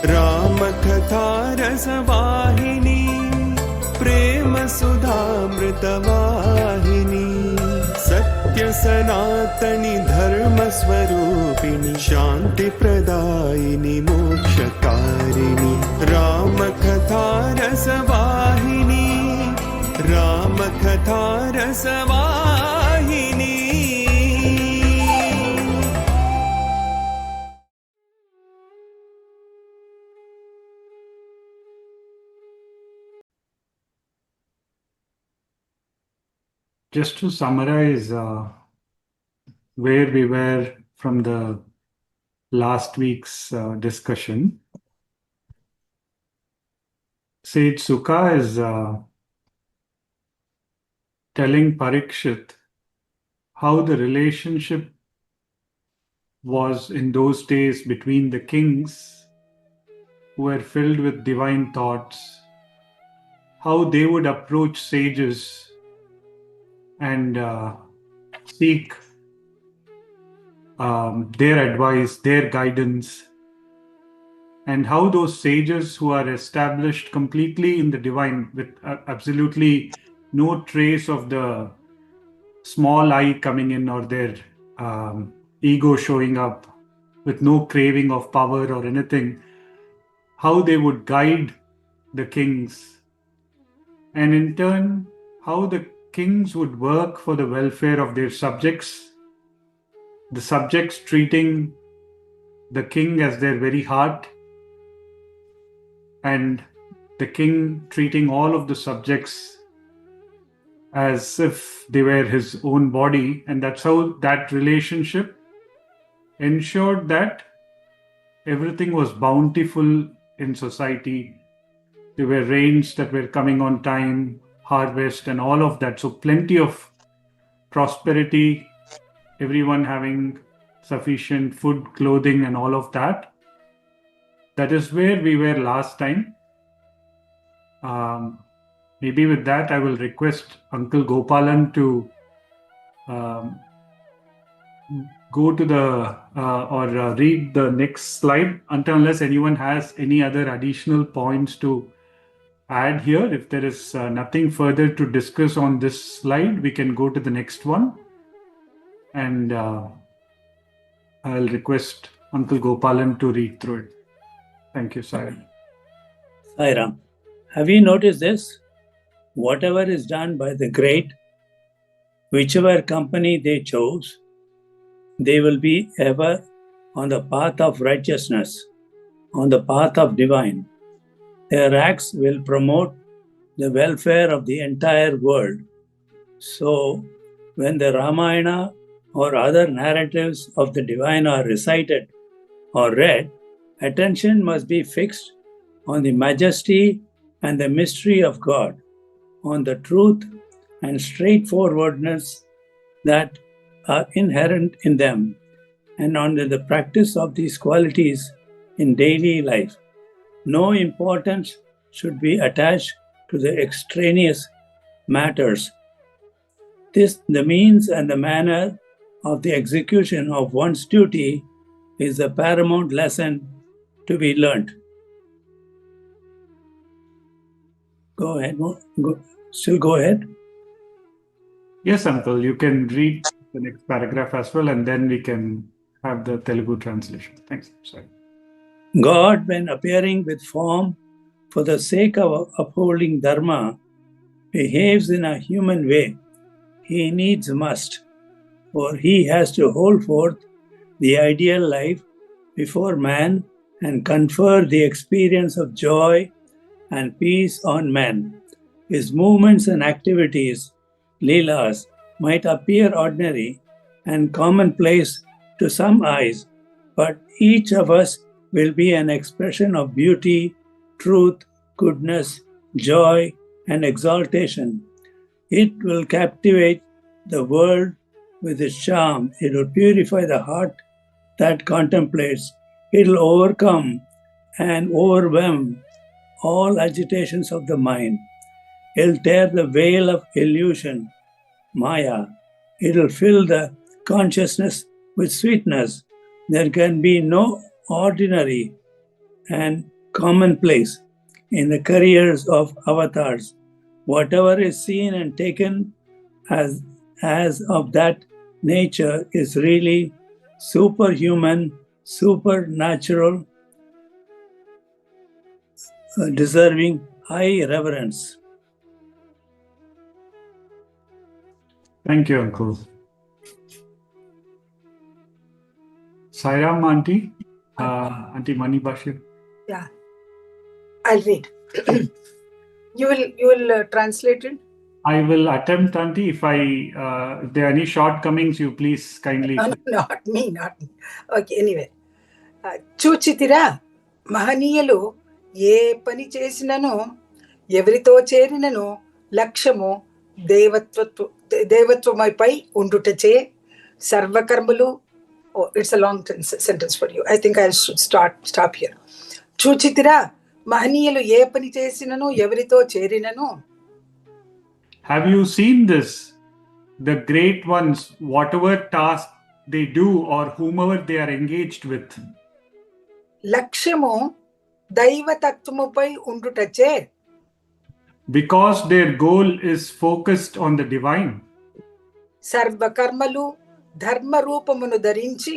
Ramakatha Rasavahini, Prema Sudhamritavahini, Sathya Sanatani Dharma Swarupini, Shanti Pradayini Mokshakarini. Ramakatha Rasavahini, Ramakatha Rasavahini. Just to summarize where we were from the last week's discussion, Sage Sukha is telling Parikshit how the relationship was in those days between the kings who were filled with divine thoughts, how they would approach sages and seek their advice, their guidance, and how those sages who are established completely in the divine with absolutely no trace of the small I coming in or their ego showing up, with no craving of power or anything, how they would guide the kings, and in turn how the kings would work for the welfare of their subjects, the subjects treating the king as their very heart, and the king treating all of the subjects as if they were his own body. And that's how that relationship ensured that everything was bountiful in society. There were rains that were coming on time, harvest and all of that. So plenty of prosperity, everyone having sufficient food, clothing and all of that. That is where we were last time. Maybe with that I will request Uncle Gopalan to go to the read the next slide, unless anyone has any other additional points to add here. If there is nothing further to discuss on this slide, we can go to the next one. And I'll request Uncle Gopalan to read through it. Thank you, Sai. Sai Ram. Have you noticed this? Whatever is done by the great, whichever company they chose, they will be ever on the path of righteousness, on the path of divine. Their acts will promote the welfare of the entire world. So, when the Ramayana or other narratives of the divine are recited or read, attention must be fixed on the majesty and the mystery of God, on the truth and straightforwardness that are inherent in them, and on the practice of these qualities in daily life. No importance should be attached to the extraneous matters. The means and the manner of the execution of one's duty is the paramount lesson to be learnt. Go ahead. Still go ahead. Yes, Uncle, you can read the next paragraph as well, and then we can have the Telugu translation. Thanks. Sorry. God, when appearing with form for the sake of upholding Dharma, behaves in a human way. He needs must, for he has to hold forth the ideal life before man and confer the experience of joy and peace on man. His movements and activities, leelas, might appear ordinary and commonplace to some eyes, but each of us will be an expression of beauty, truth, goodness, joy, and exaltation. It will captivate the world with its charm. It will purify the heart that contemplates. It will overcome and overwhelm all agitations of the mind. It will tear the veil of illusion, Maya. It will fill the consciousness with sweetness. There can be no ordinary and commonplace in the careers of avatars. Whatever is seen and taken as of that nature is really superhuman, supernatural, deserving high reverence. Thank you, Uncle. Sai Ram, Auntie? Auntie Mani Bashir? Yeah, I'll read. You will translate it? I will attempt, Auntie. If there are any shortcomings, you please kindly. No, not me. Okay, anyway. చూచితిరా మహనీయులు ఏ పని చేసినను ఎవరితో చేరినను లక్ష్యము దేవత్వమైపై ఉండుటచే సర్వకర్మలు. It's a long sentence for you. I think I should stop here. చూచితిరా మహనీయులు ఏ పని చేసినను ఎవరితో చేరినను. Have you seen this? The great ones, whatever task they do or whomever they are engaged with. లక్ష్యము దైవతత్వముపై ఉండుటచే. Because their goal is focused on the divine. సర్వకర్మలు ధర్మ రూపమును ధరించి.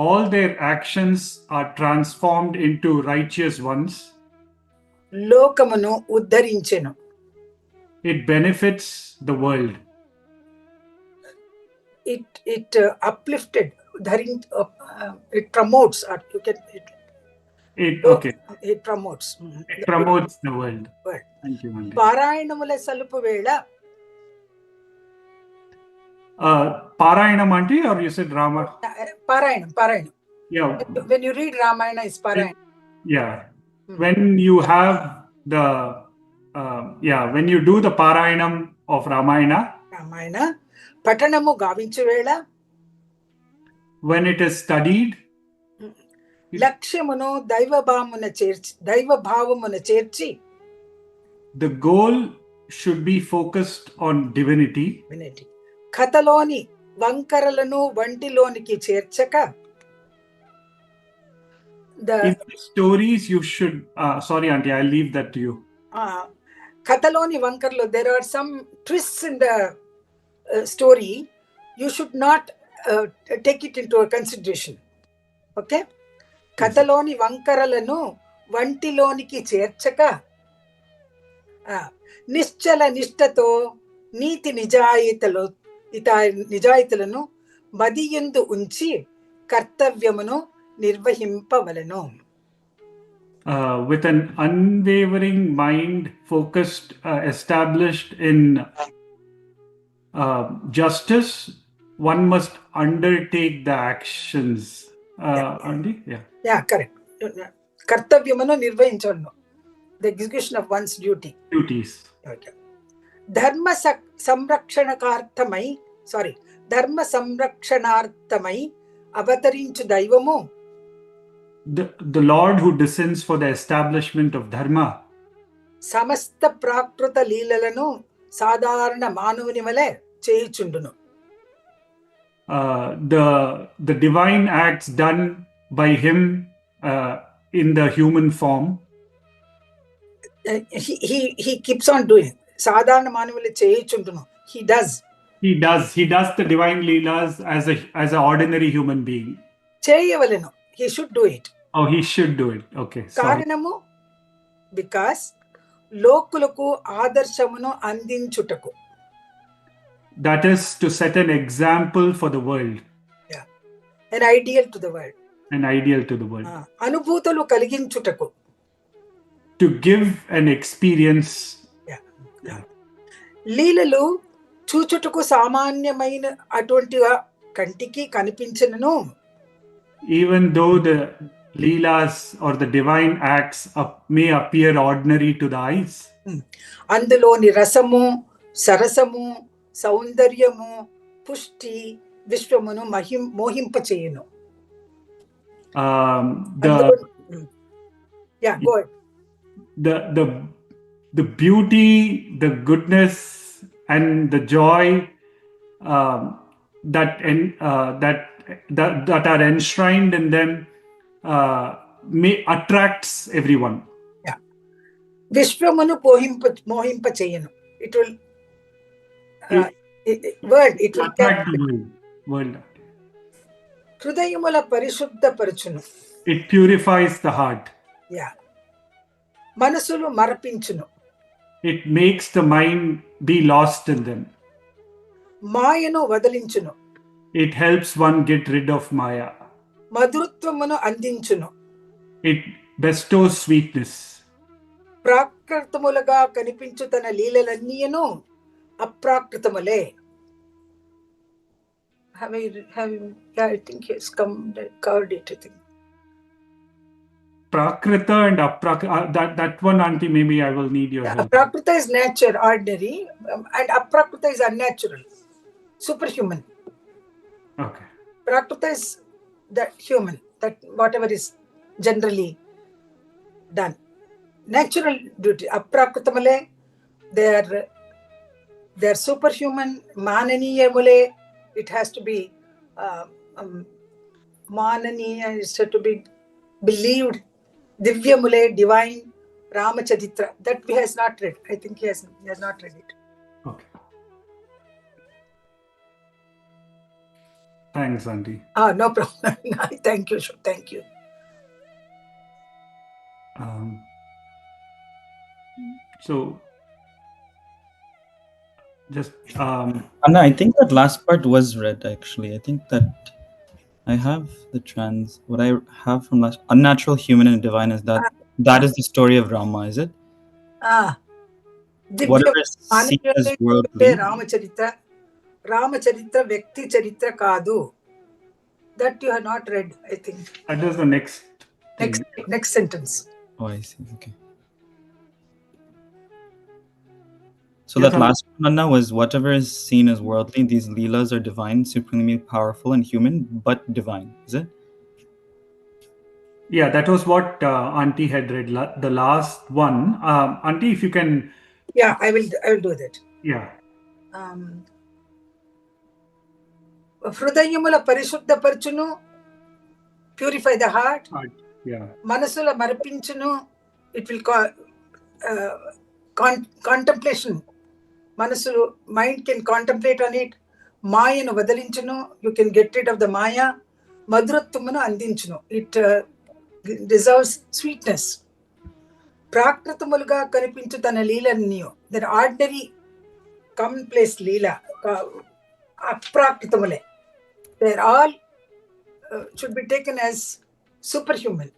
All their actions are transformed into righteous ones. లోకమును ఉద్ధరించెను. It benefits the world. It uplifted. It promotes. Or you can. Okay. It promotes. It promotes the world. Thank you, Auntie. పారాయణముల సలుపు వేళ. Parayanam, Auntie, or you said Rama? Parayanam. Yeah. When you read Ramayana, it's Parayanam. Yeah. When you have the when you do the Parayanam of Ramayana, పఠనము గావించు వేళ. when it is studied, లక్ష్యమును దైవభావమున చేర్చి. the goal should be focused on divinity. కథలోని వంకరలను వంటిలోనికి చేర్చక. In the stories you should sorry Auntie, I'll leave that to you. కథలోని వంకరలు, there are some twists in the story. You should not take it into consideration. Okay? కథలోని వంకరలను వంటిలోనికి చేర్చక నిశ్చల నిష్ఠతో నీతి నిజాయితీలను మదియందు ఉంచి కర్తవ్యమును నిర్వహింపవలెను. With an unwavering mind focused, established in justice, one must undertake the actions. Auntie? Yeah, correct. కర్తవ్యమును నిర్వహించవలెను. The execution of one's duties. Okay. ధర్మ సంరక్షణార్థమై అవతరించు దైవము. The Lord who descends for the establishment of Dharma. సమస్త ప్రాకృత లీలలను సాధారణ మానవుని వలె చేయుచుండును. The divine acts done by him in the human form. He keeps on doing. సాధారణ మానవులు చేయుచుండును. He does the divine leelas as an ordinary human being. చేయవలెను. He should do it. Oh, he should do it. Okay. కారణము because లోకులకు ఆదర్శమును అందించుటకు. That is to set an example for the world. Yeah. An ideal to the world. అనుభూతులు కలిగించుటకు. To give an experience. లీలలు చూచుటకు సామాన్యమైన అటువంటిగా కంటికి కనిపించను. Even though the leelas or the divine acts may appear ordinary to the eyes. అందులోని రసము, సరసము, సౌందర్యము, పుష్టి విశ్వమును మోహింపచేయును. Yeah, go ahead. The beauty, the goodness, and the joy that are enshrined in them attracts everyone. Yeah. Vishwamanu mohinpa cheyanu. It will it will attract the world. Hrudayamula parishuddha paruchunu. It purifies the heart. Yeah. Manasulu marapinchunu. It makes the mind be lost in them. Mayanu vadalinchunu. It helps one get rid of Maya. Madhuruttvamanu andinchunu. It bestows sweetness. Prakritamulaga kanipinchu tana leelalanniyanu aprakritamule. I think he has covered it, I think. Prakrita and Aprakrita, that one, Auntie, maybe I will need your help. Prakrita is nature, ordinary, and Aprakrita is unnatural, superhuman. Okay. Prakrita is that human, that whatever is generally done. Natural duty. Aprakritamale, they are superhuman. Mananiya mule, it has to be Mananiya is to be believed. Divya mule, divine. Ramacharitra, that he has not read. I think he has not read it. Okay. Thanks, Auntie. No problem. Thank you. Thank you. So, just Anna, I think that last part was read actually. I think that I have what I have from last unnatural, human, and divine is that is the story of Rama, is it? Whatever is seen as worldly. Ramacharitra Vyakti Charitra Kadu. That you have not read, I think. That is the next sentence. Oh, I see. Okay. So that last one, Anna, was whatever is seen as worldly, these leelas are divine, supremely powerful and human, but divine. Is it? Yeah, that was what Auntie had read. The last one. Auntie, if you can. Yeah, I will do that. Yeah. Hrudayamula parishuddha parchunu, purify the heart. Yeah. Manasula marapinchunu, it will call contemplation. Manasulu, mind can contemplate on it. Mayanu vadalinchunu, you can get rid of the Maya. Madhuruttvamanu andinchunu, it deserves sweetness. Prakritamuluga kanipinchu tana leelanniyu, that ordinary commonplace leela, aprakritamule, they're all should be taken as superhuman.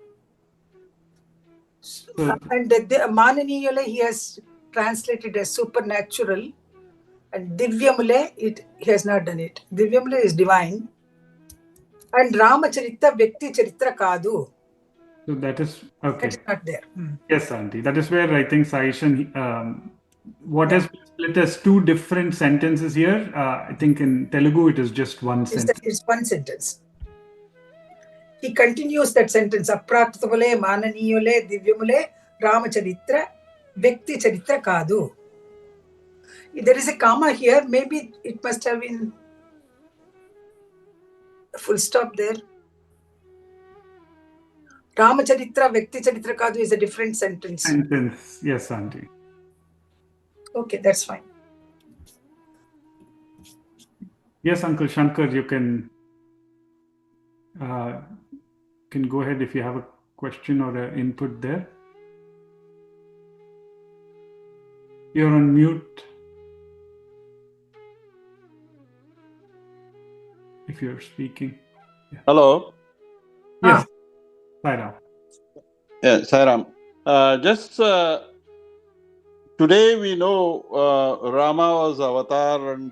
And the Mananiyale he has translated as supernatural, and Divyamule he has not done it. Divyamule is divine, and Ramacharitra Vyakti Charitra Kadu. So that is okay. That's not there. Yes, Auntie. That is where I think Saishan, what has been split as two different sentences here. I think in Telugu it is just one sentence. It's one sentence. He continues that sentence. Aprakritamule, Mananiyale, Divyamule, Ramacharitra, Vyakti Charitra Kadu. There is a comma here. Maybe it must have been a full stop there. Ramacharitra, Vyakti Charitra Kadu is a different sentence. Yes, Auntie. Okay, that's fine. Yes, Uncle Shankar, you can go ahead if you have a question or an input there. You're on mute. If you're speaking. Yeah. Hello. Yes. Sai Ram. Yeah, Sai Ram. Just today we know Rama was avatar and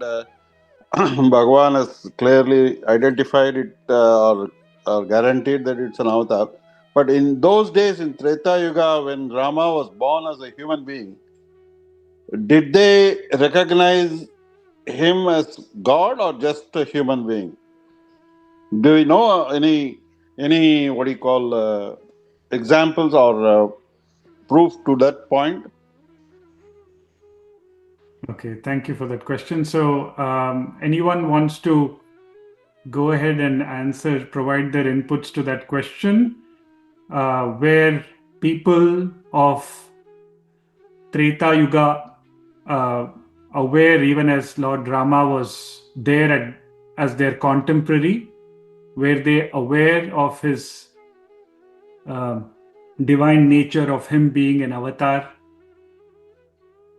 Bhagawan has clearly identified it or guaranteed that it's an avatar. But in those days, in Treta Yuga, when Rama was born as a human being, did they recognize him as God or just a human being? Do we know any what do you call examples or proof to that point? Okay, thank you for that question. So, anyone wants to go ahead and answer, provide their inputs to that question? where people of Treta Yuga, aware even as Lord Rama was there as their contemporary, were they aware of his divine nature, of him being an avatar?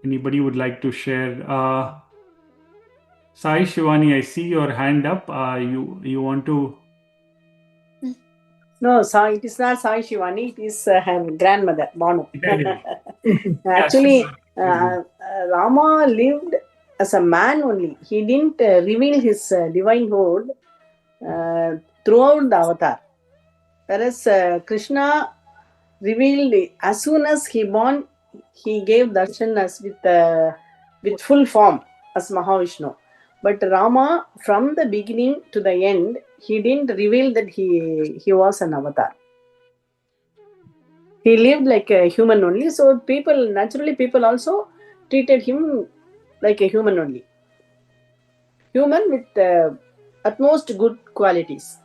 Anybody would like to share? Sai Shivani, I see your hand up. You want to? No, Sai, it is not Sai Shivani, it is her grandmother, Banu. Actually, Rama lived as a man only. He didn't reveal his divinehood throughout the avatar. Whereas Krishna revealed as soon as he born, he gave darshan as with full form as Mahavishnu. But Rama, from the beginning to the end, he didn't reveal that he was an avatar. He lived like a human only. So naturally people also treated him like a human only. Human with utmost good qualities.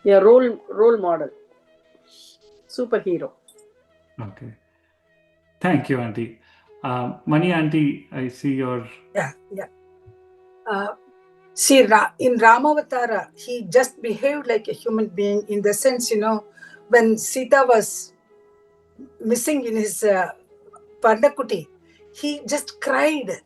A role model. Superhero. Okay. Thank you, Auntie. Mani Auntie, I see your... Yeah. See, in Ramavatara, he just behaved like a human being in the sense, when Sita was missing in his Pandakuti, he just cried.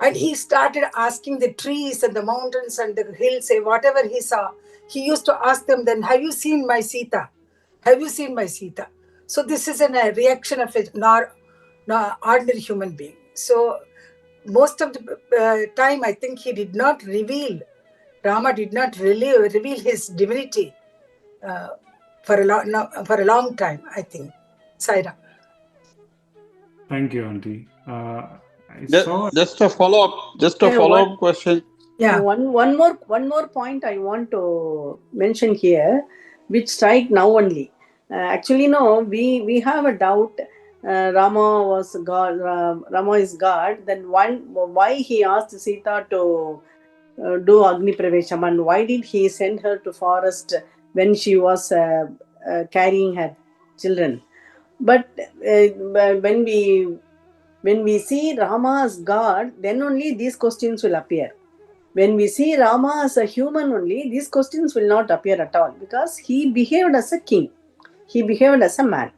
And he started asking the trees and the mountains and the hills, whatever he saw, he used to ask them then, have you seen my Sita? Have you seen my Sita? So this is a reaction of an ordinary human being. So most of the time, I think he did not reveal, Rama did not really reveal his divinity for a long time, I think. Sai Ram. Thank you, Auntie. Just a follow-up question. Yeah. One more point I want to mention here, which strike now only. Actually, no, we have a doubt. Rama was God. Rama is God. Then why he asked Sita to do Agni Pravesham, and why did he send her to forest when she was carrying her children? But when we see Rama as God, then only these questions will appear. When we see Rama as a human only, these questions will not appear at all, because he behaved as a king. He behaved as a man.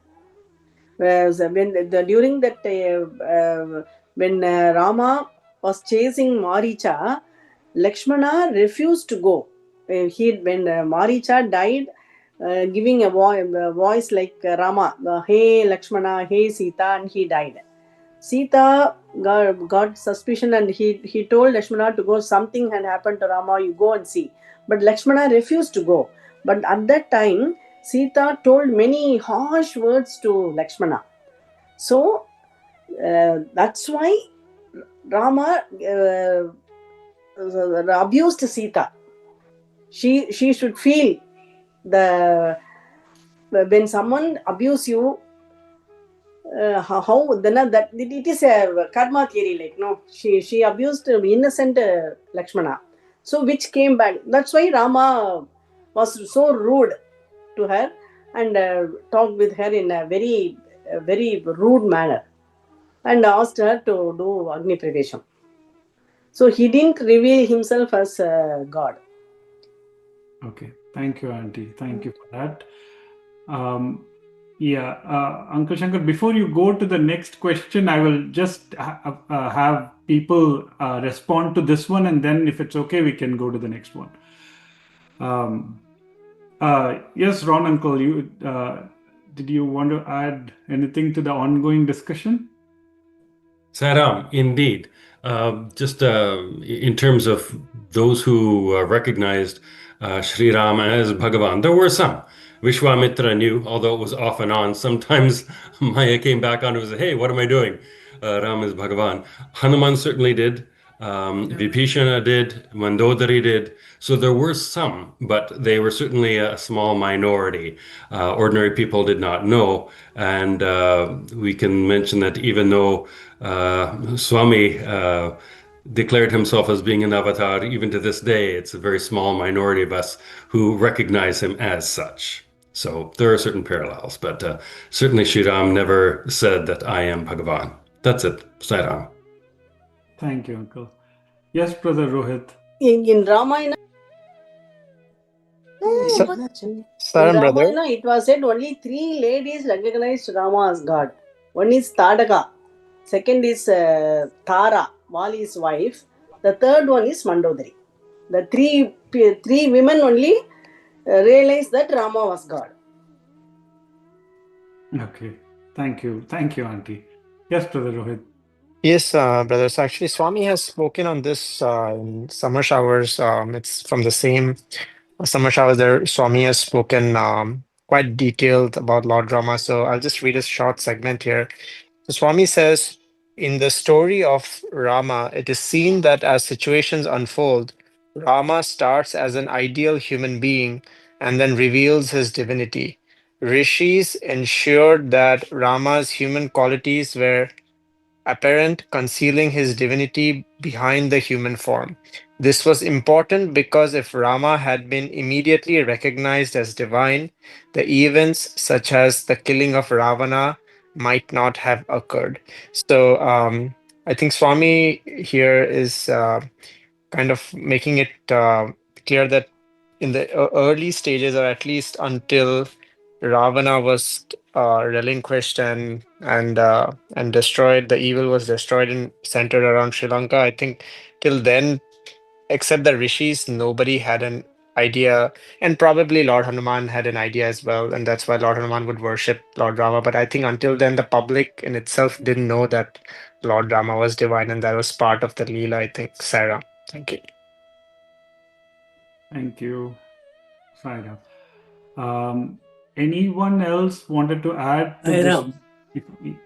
During that when Rama was chasing Maricha, Lakshmana refused to go. When Maricha died, giving a voice like Rama, hey Lakshmana, hey Sita, and he died. Sita got suspicion, and he told Lakshmana to go. Something had happened to Rama, you go and see. But Lakshmana refused to go. But at that time, Sita told many harsh words to Lakshmana. So that's why Rama abused Sita. She should feel when someone abuse you, how then that it is a karma theory, like no, she abused innocent Lakshmana, so which came back. That's why Rama was so rude to her and talked with her in a very rude manner and asked her to do Agni Pravesham. So he didn't reveal himself as God. Okay, thank you, Auntie. Thank you for that. Uncle Shankar, before you go to the next question, I will just have people respond to this one, and then if it's okay, we can go to the next one. Yes, Ron, Uncle, did you want to add anything to the ongoing discussion? Sai Ram, indeed. Just in terms of those who recognized Sri Ram as Bhagavan, there were some. Vishwamitra knew, although it was off and on. Sometimes Maya came back on and said, hey, what am I doing? Ram is Bhagavan. Hanuman certainly did. Vibhishana did. Mandodari did. So there were some, but they were certainly a small minority. Ordinary people did not know. And we can mention that even though Swami declared himself as being an avatar, even to this day, it's a very small minority of us who recognize him as such. So there are certain parallels, but certainly Sri Ram never said that I am Bhagavan. That's it. Sai Ram. Thank you, Uncle. Yes, Brother Rohit. In Ramayana, Sai Ram, brother. Ramayana, it was said only 3 ladies recognized Rama as God. One is Tadaka, second is Tara, Vali's wife. The third one is Mandodari. The three women only realized that Rama was God. Okay. Thank you. Thank you, Auntie. Yes, Brother Rohit. Yes, brothers. Actually, Swami has spoken on this in summer showers. It's from the same summer showers there. Swami has spoken quite detailed about Lord Rama. So I'll just read a short segment here. So Swami says, in the story of Rama, it is seen that as situations unfold, Rama starts as an ideal human being and then reveals his divinity. Rishis ensured that Rama's human qualities were apparent, concealing his divinity behind the human form. This was important because if Rama had been immediately recognized as divine, the events such as the killing of Ravana might not have occurred. So I think Swami here is kind of making it clear that in the early stages, or at least until Ravana was relinquished and destroyed, the evil was destroyed and centered around Sri Lanka. I think till then, except the rishis, nobody had an idea, and probably Lord Hanuman had an idea as well, and that's why Lord Hanuman would worship Lord Rama. But I think until then, the public in itself didn't know that Lord Rama was divine, and that was part of the Leela, I think. Sai Ram. Thank you. Thank you, Sai Ram. Anyone else wanted to add to Sai this? Ram.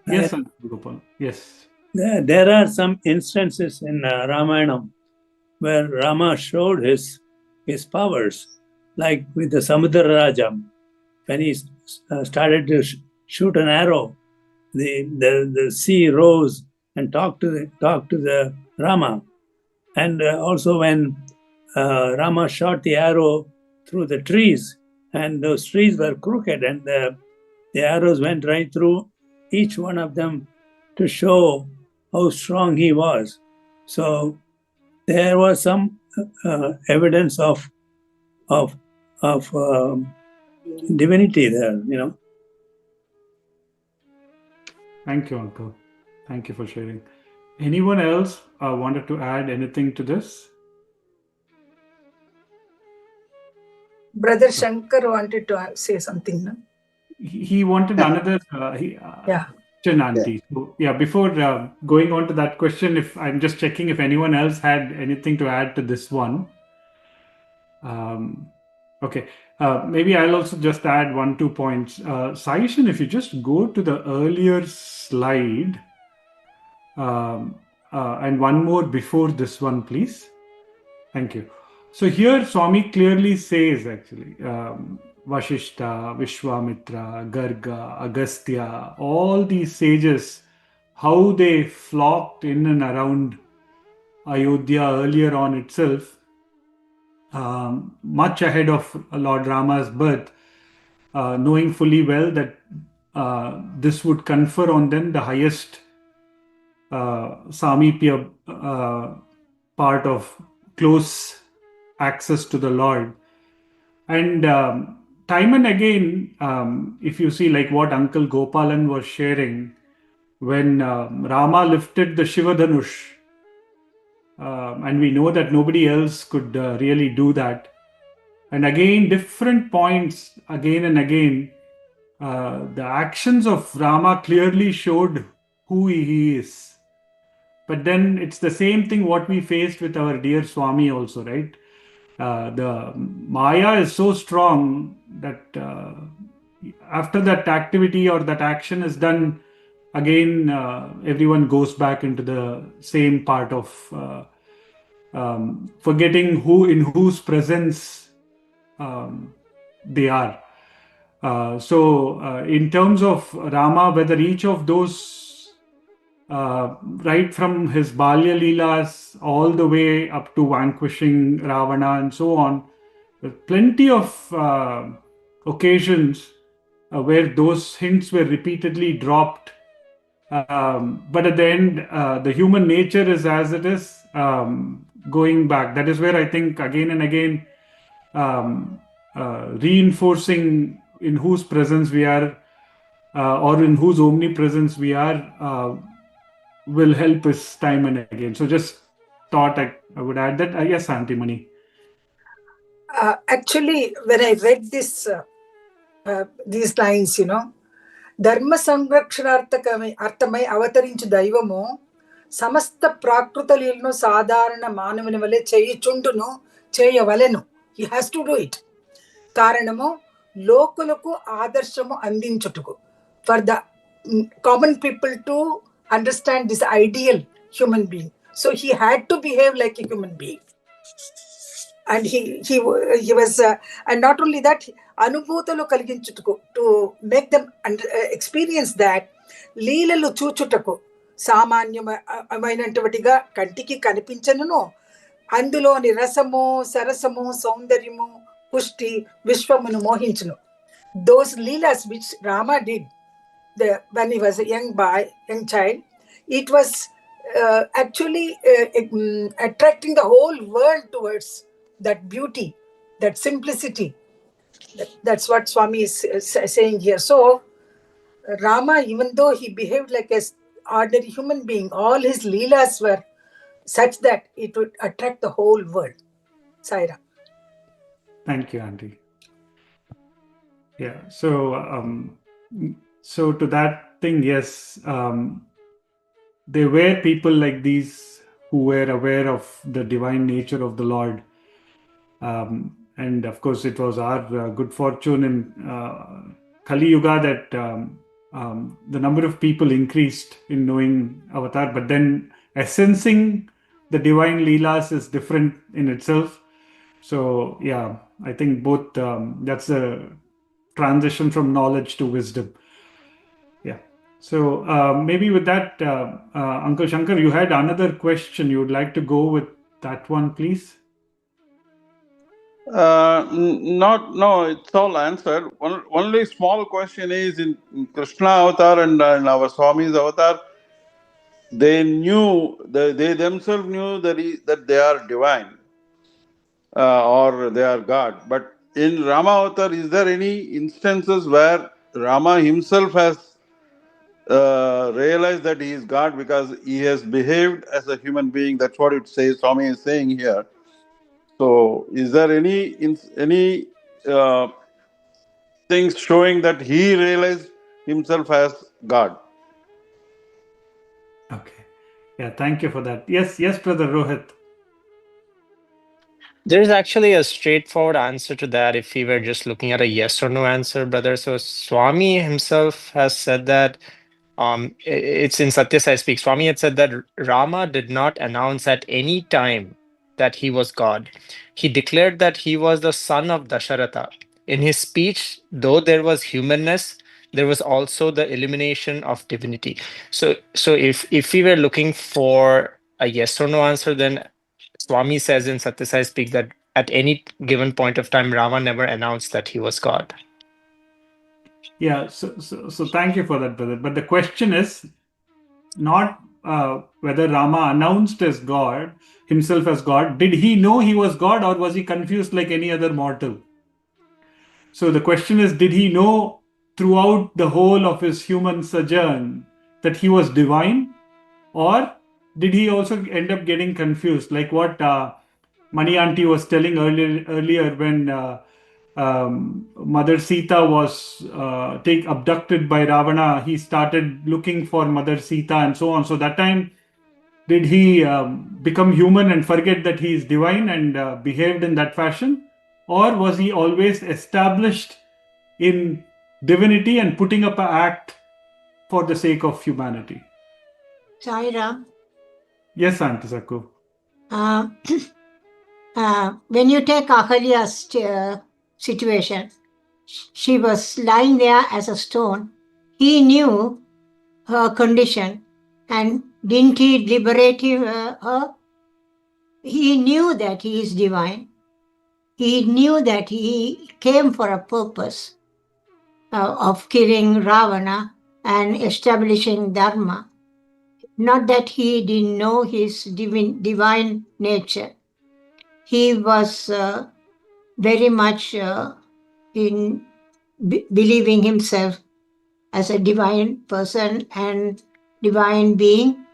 Yes, Uncle Gopal. Yes. There are some instances in Ramayana where Rama showed his powers, like with the Samudra Raja, when he started to shoot an arrow, the sea rose and talked to the Rama, and also when Rama shot the arrow through the trees, and those trees were crooked, and the arrows went right through each one of them to show how strong he was. So there was some evidence of divinity there, Thank you, Uncle. Thank you for sharing. Anyone else wanted to add anything to this? Brother Shankar wanted to say something. No? He wanted another question, Auntie. So, before going on to that question, if I'm just checking if anyone else had anything to add to this one. Okay. Maybe I'll also just add 1-2 points. Saishan, if you just go to the earlier slide and one more before this one, please. Thank you. So here Swami clearly says actually Vashishta, Vishwamitra, Garga, Agastya, all these sages, how they flocked in and around Ayodhya earlier on itself, much ahead of Lord Rama's birth, knowing fully well that this would confer on them the highest Samipya part of close access to the Lord. And time and again, if you see like what Uncle Gopalan was sharing, when Rama lifted the Shivadhanush, and we know that nobody else could really do that. And again, different points, again and again, the actions of Rama clearly showed who he is. But then it's the same thing what we faced with our dear Swami also, right? The Maya is so strong that after that activity or that action is done, again, everyone goes back into the same part of forgetting in whose presence they are. So in terms of Rama, whether each of those, right from his Balya Leelas all the way up to vanquishing Ravana and so on, with plenty of occasions where those hints were repeatedly dropped. But at the end, the human nature is as it is, going back. That is where I think again and again, reinforcing in whose presence we are, or in whose omnipresence we are, will help us time and again. So just thought I would add that. Yes, Auntie Mani. Actually, when I read these lines, ధర్మ సంరక్షణార్థమై అవతరించు దైవము సమస్త ప్రాకృత లీలను సాధారణ మానవుని వలె చేయుచుండును చేయవలెను. He has to do it. కారణము లోకులకు ఆదర్శము అందించుటకు, for the common people to understand this ideal human being. So he had to behave like a human being. And he was, and not only that, అనుభూతులు కలిగించుటకు, to make them experience that, లీలలు చూచుటకు సామాన్యమైనటువంటిగా కంటికి కనిపించనును, అందులోని రసము, సరసము, సౌందర్యము, పుష్టి విశ్వమును మోహించును. Those leelas which Rama did when he was a young child, it was actually attracting the whole world towards that beauty, that simplicity. That's what Swami is saying here. So Rama, even though he behaved like an ordinary human being, all his leelas were such that it would attract the whole world. Sai Ram. Thank you, Auntie. Yeah. So to that thing, yes, there were people like these who were aware of the divine nature of the Lord. And of course, it was our good fortune in Kali Yuga that the number of people increased in knowing Avatar, but then essencing the divine Leelas is different in itself. So yeah, I think both, that's a transition from knowledge to wisdom. Yeah. So maybe with that, Uncle Shankar, you had another question. You would like to go with that one, please? No, it's all answered. Only small question is, in Krishna avatar and in our Swami's avatar, they themselves knew that they are divine, or they are God. But in Rama avatar, is there any instances where Rama himself has realized that he is God because he has behaved as a human being? That's what it says. Swami is saying here. So, is there any things showing that he realized himself as God? Okay. Yeah, thank you for that. Yes, Brother Rohit. There's actually a straightforward answer to that if we were just looking at a yes or no answer, brother. So Swami himself has said that, it's in Sathya Sai Speak. Swami had said that Rama did not announce at any time that he was God. He declared that he was the son of Dasharatha. In his speech, though there was humanness, there was also the illumination of divinity. So if we were looking for a yes or no answer, then Swami says in Sathya Sai Speak that at any given point of time, Rama never announced that he was God. Yeah, so thank you for that, brother. But the question is not whether Rama announced as God, himself as God. Did he know he was God, or was he confused like any other mortal? So the question is, did he know throughout the whole of his human sojourn that he was divine, or did he also end up getting confused, like what Mani Auntie was telling earlier when Mother Sita was abducted by Ravana? He started looking for Mother Sita and so on. So that time, did he become human and forget that he is divine and behaved in that fashion? Or was he always established in divinity and putting up an act for the sake of humanity? Sai Ram. Yes, Aunty Sakku. When you take Ahalya's situation, she was lying there as a stone. He knew her condition, and didn't he liberate her? He knew that he is divine. He knew that he came for a purpose. of killing Ravana and establishing Dharma. Not that he didn't know his divine nature. He was very much in believing himself as a divine person and divine being,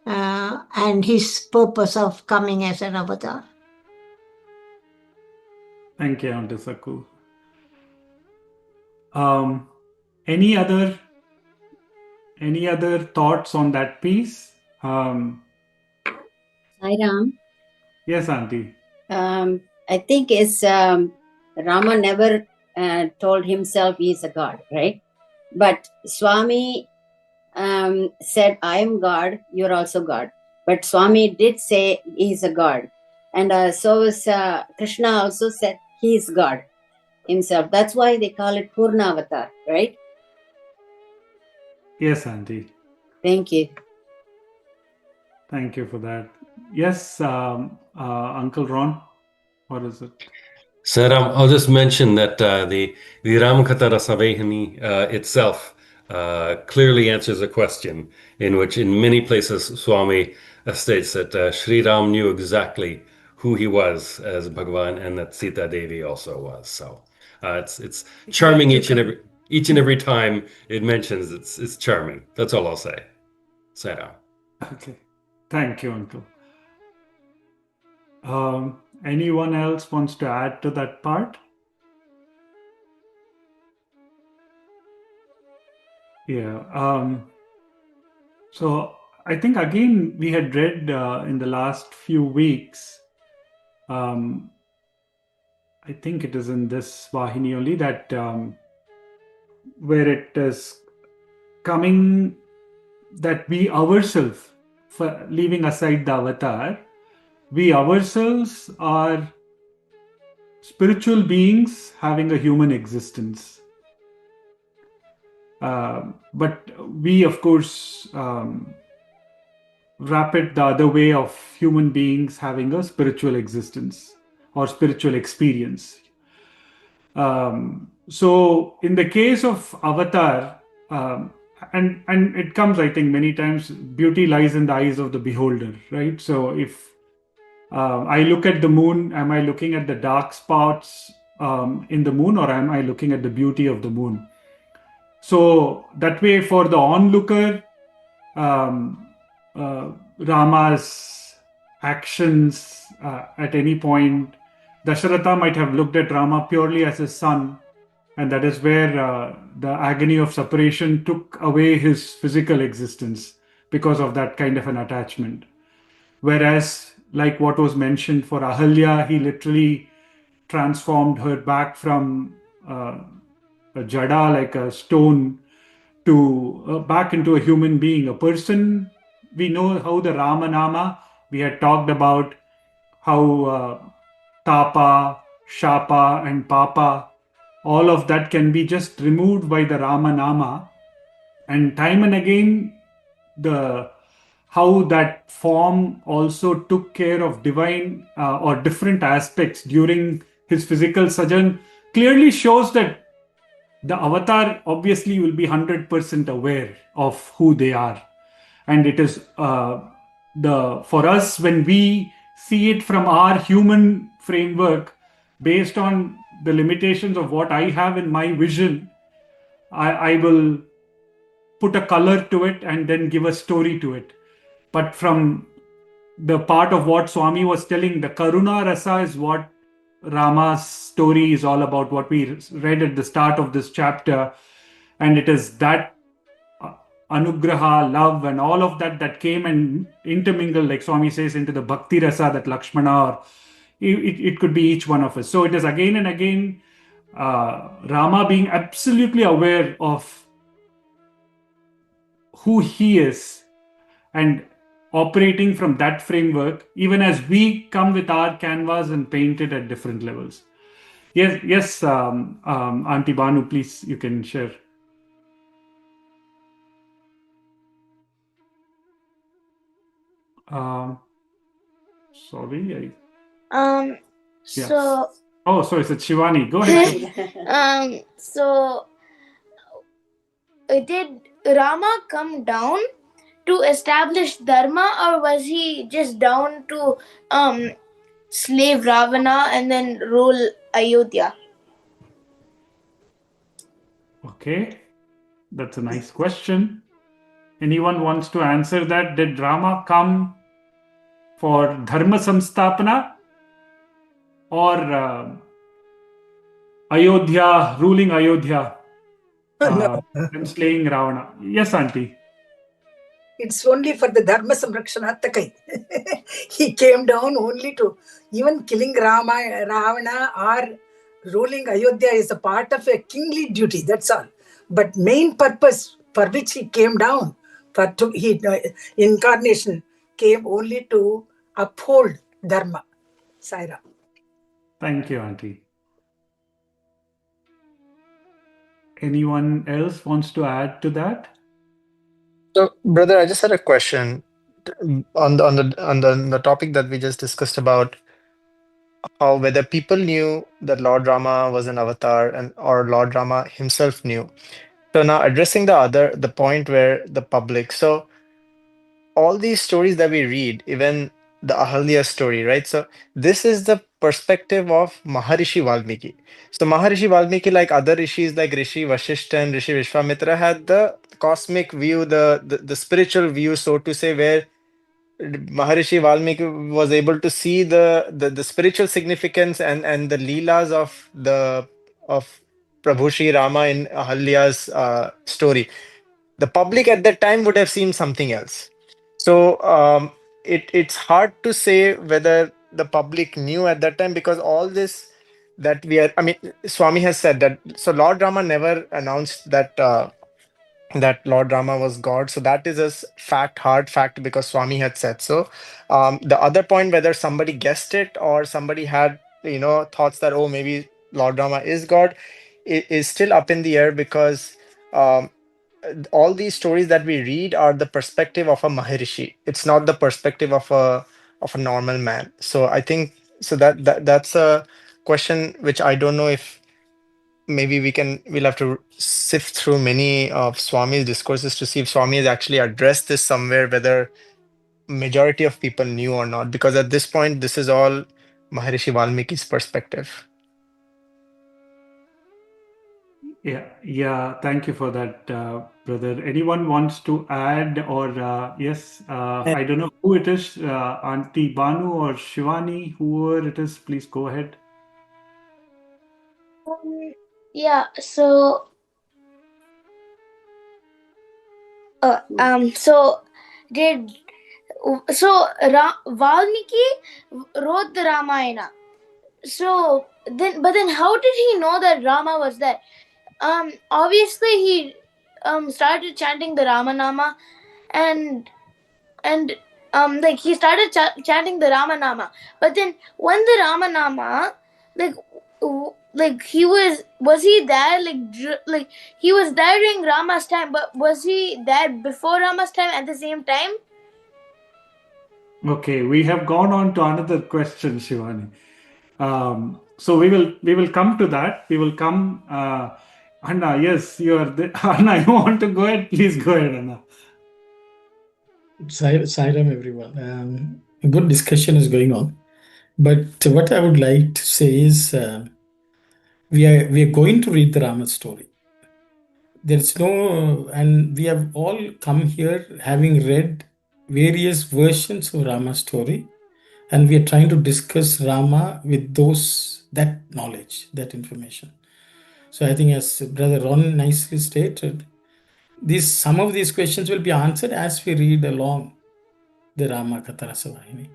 and his purpose of coming as an avatar. Thank you, Auntie Saku. Any other thoughts on that piece? Sai Ram. Yes, Auntie. I think it's Rama never told himself he's a god, right? But Swami said, I am God, you're also God. But Swami did say he's a god. And so is Krishna also said he's God himself. That's why they call it Purna Avatar, right? Yes, Auntie. Thank you. Thank you for that. Yes, Uncle Ron, what is it? Sai Ram, I'll just mention that the Ramakatha Rasavahini itself clearly answers a question in which in many places Swami states that Sri Ram knew exactly who he was as Bhagawan and that Sita Devi also was. So it's charming each and every time it mentions it's charming. That's all I'll say. Sai Ram. Okay. Thank you, Uncle. Anyone else wants to add to that part? Yeah. So I think again we had read in the last few weeks. I think it is in this Vahini only that where it is coming that we ourselves, for leaving aside the avatar, we ourselves are spiritual beings having a human existence. But we, of course, wrap it the other way of human beings having a spiritual existence or spiritual experience. So in the case of avatar, and it comes, I think, many times, beauty lies in the eyes of the beholder, right? So if I look at the moon, am I looking at the dark spots in the moon, or am I looking at the beauty of the moon? So that way, for the onlooker, Rama's actions at any point, Dasharatha might have looked at Rama purely as his son, and that is where the agony of separation took away his physical existence because of that kind of an attachment. Whereas, like what was mentioned for Ahalya, he literally transformed her back from a jada, like a stone, to back into a human being, a person. We know how the Ramanama, we had talked about how Tapa, Shapa and Papa, all of that can be just removed by the Ramanama. And time and again, how that form also took care of divine or different aspects during his physical sojourn clearly shows that the avatar obviously will be 100% aware of who they are. And it is for us, when we see it from our human framework, based on the limitations of what I have in my vision, I will put a color to it and then give a story to it. But from the part of what Swami was telling, the Karuna Rasa is what Rama's story is all about, what we read at the start of this chapter. And it is that Anugraha, love, and all of that came and intermingled, like Swami says, into the Bhakti Rasa, that Lakshmana, or it could be each one of us. So it is again and again Rama being absolutely aware of who he is and operating from that framework, even as we come with our canvas and paint it at different levels. Yes, Auntie Banu, please, you can share. Sorry. So Oh, sorry, it's Shivani. Go ahead. so did Rama come down to establish Dharma, or was he just down to slave Ravana and then rule Ayodhya? Okay, that's a nice question. Anyone wants to answer that? Did Rama come for Dharma Samstapana or Ayodhya, ruling Ayodhya No, and slaying Ravana? Yes, Auntie. it's only for the Dharma Samrakshanattakai. He came down only to even killing Ravana or ruling Ayodhya is a part of a kingly duty. That's all. But main purpose for which he came down, incarnation came only to uphold Dharma. Sai Ram. Thank you, Auntie. Anyone else wants to add to that? So, brother, I just had a question on the topic that we just discussed about how whether people knew that Lord Rama was an avatar and or Lord Rama himself knew. So now addressing the point where the public. So all these stories that we read, even the Ahalya story, right? So this is the perspective of Maharishi Valmiki. So Maharishi Valmiki, like other rishis like Rishi Vashishta and Rishi Vishwamitra, had the cosmic view, the spiritual view, so to say, where Maharishi Valmiki was able to see the spiritual significance and the leelas of Prabhu Shri Rama in Ahalya's story. The public at that time would have seen something else. So it's hard to say whether the public knew at that time, because all this that we are, I mean, Swami has said that. So Lord Rama never announced that that Lord Rama was God. So that is a fact, hard fact, because Swami had said so. The other point, whether somebody guessed it or somebody had, thoughts that, oh, maybe Lord Rama is God, is still up in the air, because um, all these stories that we read are the perspective of a Maharishi. It's not the perspective of a normal man. So I think so that's a question which I don't know if maybe we'll have to sift through many of Swami's discourses to see if Swami has actually addressed this somewhere, whether majority of people knew or not, because at this point this is all Maharishi Valmiki's perspective. Yeah. Thank you for that, brother. Anyone wants to add or yes? I don't know who it is, Auntie Banu or Shivani, whoever it is. Please go ahead. Yeah. So. So did Valmiki wrote the Ramayana. So then how did he know that Rama was there? Obviously he started chanting the Ramanama, and like he started chanting the Ramanama. But then when the Ramanama, like he was he there like he was there during Rama's time, but was he there before Rama's time at the same time? Okay, we have gone on to another question, Shivani. So we will come to that. We will come. Anna, yes, you are the, Anna. You want to go ahead? Please go ahead, Anna. Sai Ram, everyone. Good discussion is going on, but what I would like to say is we are going to read the Rama story. There's no, and we have all come here having read various versions of Rama story, and we are trying to discuss Rama with that knowledge, that information. So I think, as Brother Ron nicely stated, some of these questions will be answered as we read along the Ramakatha Rasavahini.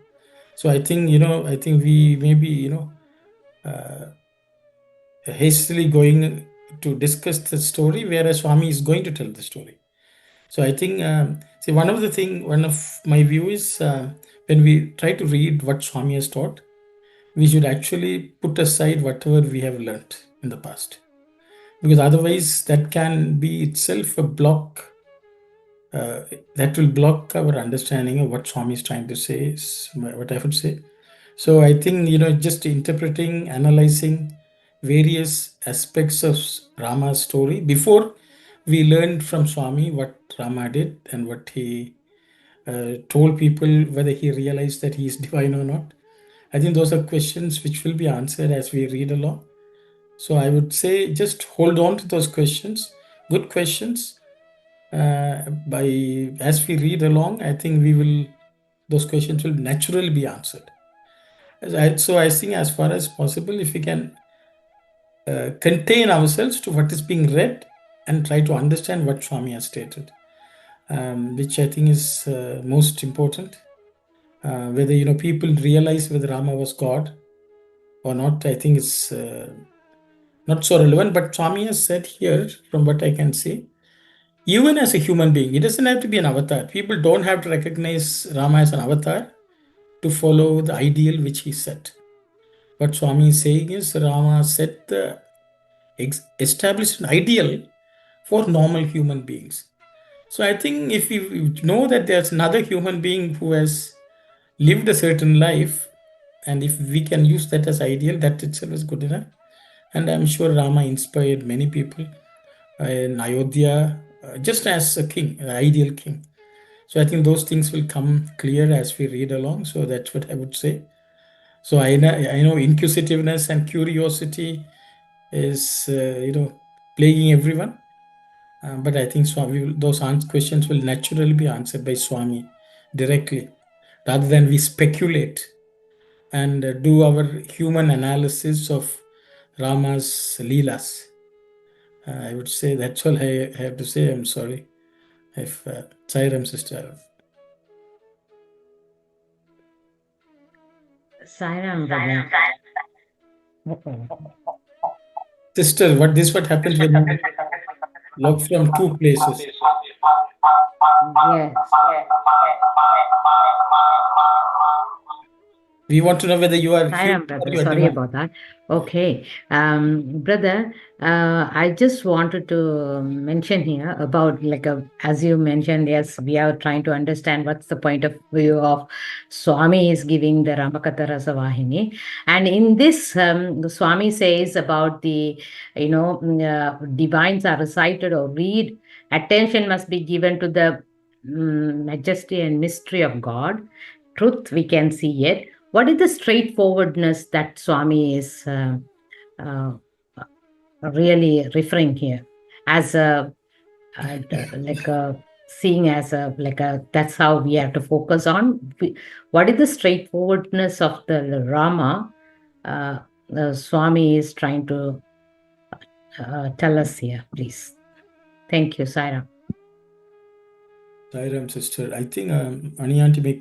So I think we may be hastily going to discuss the story, whereas Swami is going to tell the story. So I think one of my view is when we try to read what Swami has taught, we should actually put aside whatever we have learnt in the past, because otherwise that can be itself a block. That will block our understanding of what Swami is trying to say, is what I would say. So I think, just interpreting, analyzing various aspects of Rama's story before we learned from Swami what Rama did and what he told people, whether he realized that he is divine or not. I think those are questions which will be answered as we read along. So I would say just hold on to those questions, good questions. As we read along, I think those questions will naturally be answered. So I think as far as possible, if we can contain ourselves to what is being read and try to understand what Swami has stated, which I think is most important. Whether people realize whether Rama was God or not, I think it's not so relevant. But Swami has said here, from what I can see, even as a human being, it doesn't have to be an avatar. People don't have to recognize Rama as an avatar to follow the ideal which he set. What Swami is saying is Rama set the established an ideal for normal human beings. So I think if you know that there's another human being who has lived a certain life, and if we can use that as ideal, that itself is good enough. And I'm sure Rama inspired many people in Ayodhya, just as a king, an ideal king. So I think those things will come clear as we read along. So that's what I would say. So I know inquisitiveness and curiosity is plaguing everyone. But I think those questions will naturally be answered by Swami directly, rather than we speculate and do our human analysis of Rama's Leelas. I would say that's all I have to say. I'm sorry if Sai Ram sister. Sai Ram, brother. Sister, what happens when you log from two places? Yes. We want to know whether you are Sai Ram, human or brother. you are Sorry divine. about that. Okay. Brother, I just wanted to mention here about as you mentioned, yes, we are trying to understand what's the point of view of Swami is giving the Ramakatha Rasavahini. And in this, the Swami says about the, divines are recited or read, attention must be given to the majesty and mystery of God. Truth we can see it. What is the straightforwardness that Swami is really referring here as seeing as that's how we have to focus on? What is the straightforwardness of the Rama the Swami is trying to tell us here, please? Thank you, Sai Ram. Sai Ram sister, I think Aniyanti may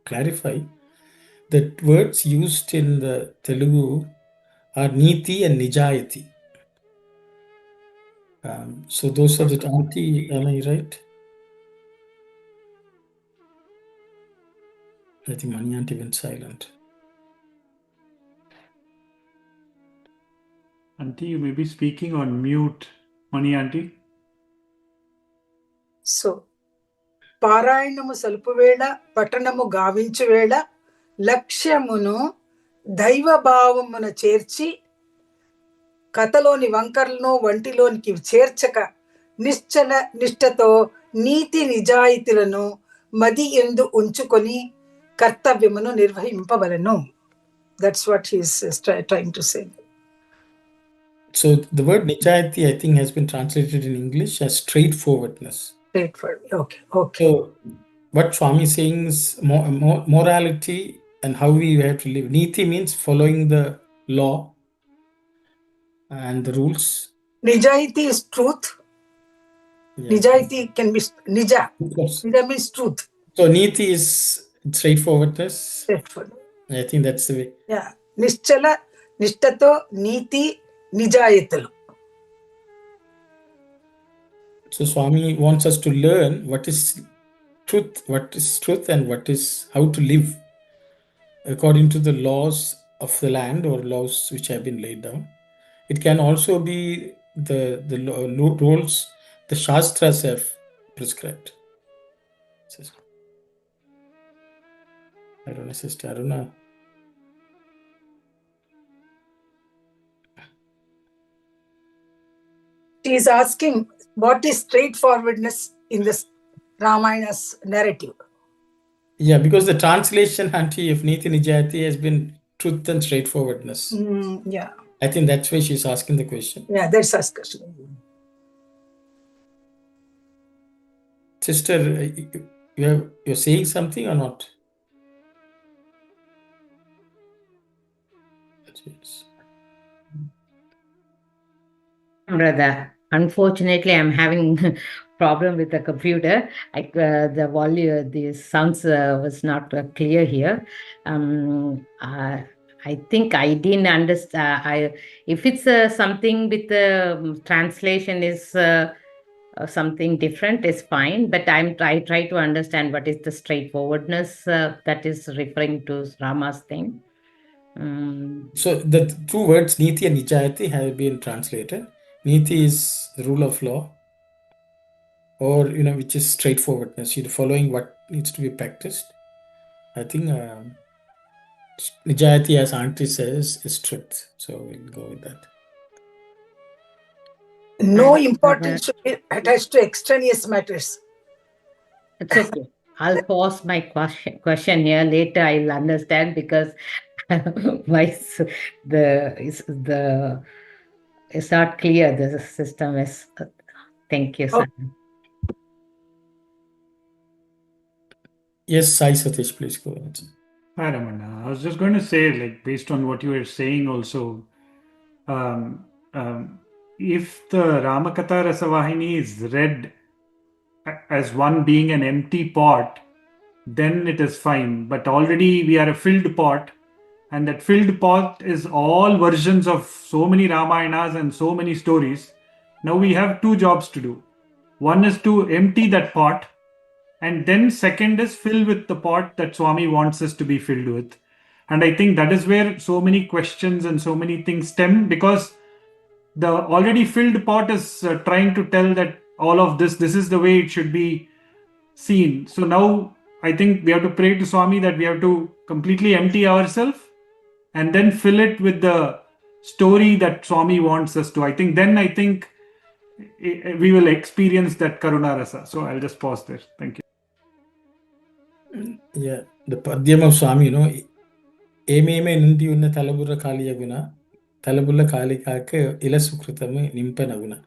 clarify that words used in the Telugu are Niti and Nijayati. So those are the Auntie, am I right? I think Aniyanti went silent. Auntie, you may be speaking on mute. Mani Auntie. So పారాయణము సలుపు వేళ పఠనము గావించు వేళ లక్ష్యమును దైవభావమున చేర్చి కథలోని వంకర్లను వంటిలోనికి చేర్చక నిశ్చల నిష్ఠతో నీతి నిజాయితీలను మది ఎందు ఉంచుకొని కర్తవ్యమును నిర్వహింపవలను. That's what he is trying to say. So the word Nijayati, I think, has been translated in English as straightforwardness. Straightforward. Okay. So what Swami is saying is morality and how we have to live. Niti means following the law and the rules. Nijayati is truth. Yeah. Nijayati can be Nija. Nija means truth. So Niti is straightforwardness. Straightforward. I think that's the way. Yeah. Nischala, Nishtato, Niti, Nijayatalu. So Swami wants us to learn what is truth, and what is how to live according to the laws of the land or laws which have been laid down. It can also be the rules the Shastras have prescribed. I don't know, sister. I don't know. She is asking, What is straightforwardness in this Ramayana's narrative? Yeah, because the translation, Auntie, of Niti Nijati has been truth and straightforwardness. Yeah. I think that's why she's asking the question. Yeah, that's her question. Sister, you're saying something or not? Brother, unfortunately, I'm having problem with the computer. The volume, the sounds was not clear here. I think I didn't understand. If it's something with the translation is something different, is fine. But I try to understand what is the straightforwardness that is referring to Rama's thing. So the two words Niti and Nijayati have been translated. Niti is the rule of law, or which is straightforwardness, following what needs to be practiced. I think Nijayati, as Auntie says, is truth. So we'll go with that. No importance should be attached to extraneous matters. It's okay. I'll pause my question here. Later, I'll understand because it's not clear. The system is. Thank you, sir. Yes, Sai Satish, please go ahead. Hi, Ramana. I was just going to say, like, based on what you were saying also, if the Ramakatha Rasavahini is read as one being an empty pot, then it is fine. But already we are a filled pot, and that filled pot is all versions of so many Ramayanas and so many stories. Now we have two jobs to do. One is to empty that pot, and then second is fill with the pot that Swami wants us to be filled with. And I think that is where so many questions and so many things stem, because the already filled pot is trying to tell that all of this is the way it should be seen. So now I think we have to pray to Swami that we have to completely empty ourselves and then fill it with the story that Swami wants us to. I think we will experience that Karuna Rasa. So I'll just pause there. Thank you. Yeah, the Padyam of Swami, Eme Nundi Una Talabura Kaliyaguna, Talabula Kalikaka, Ilasukritame, Nimpanaguna.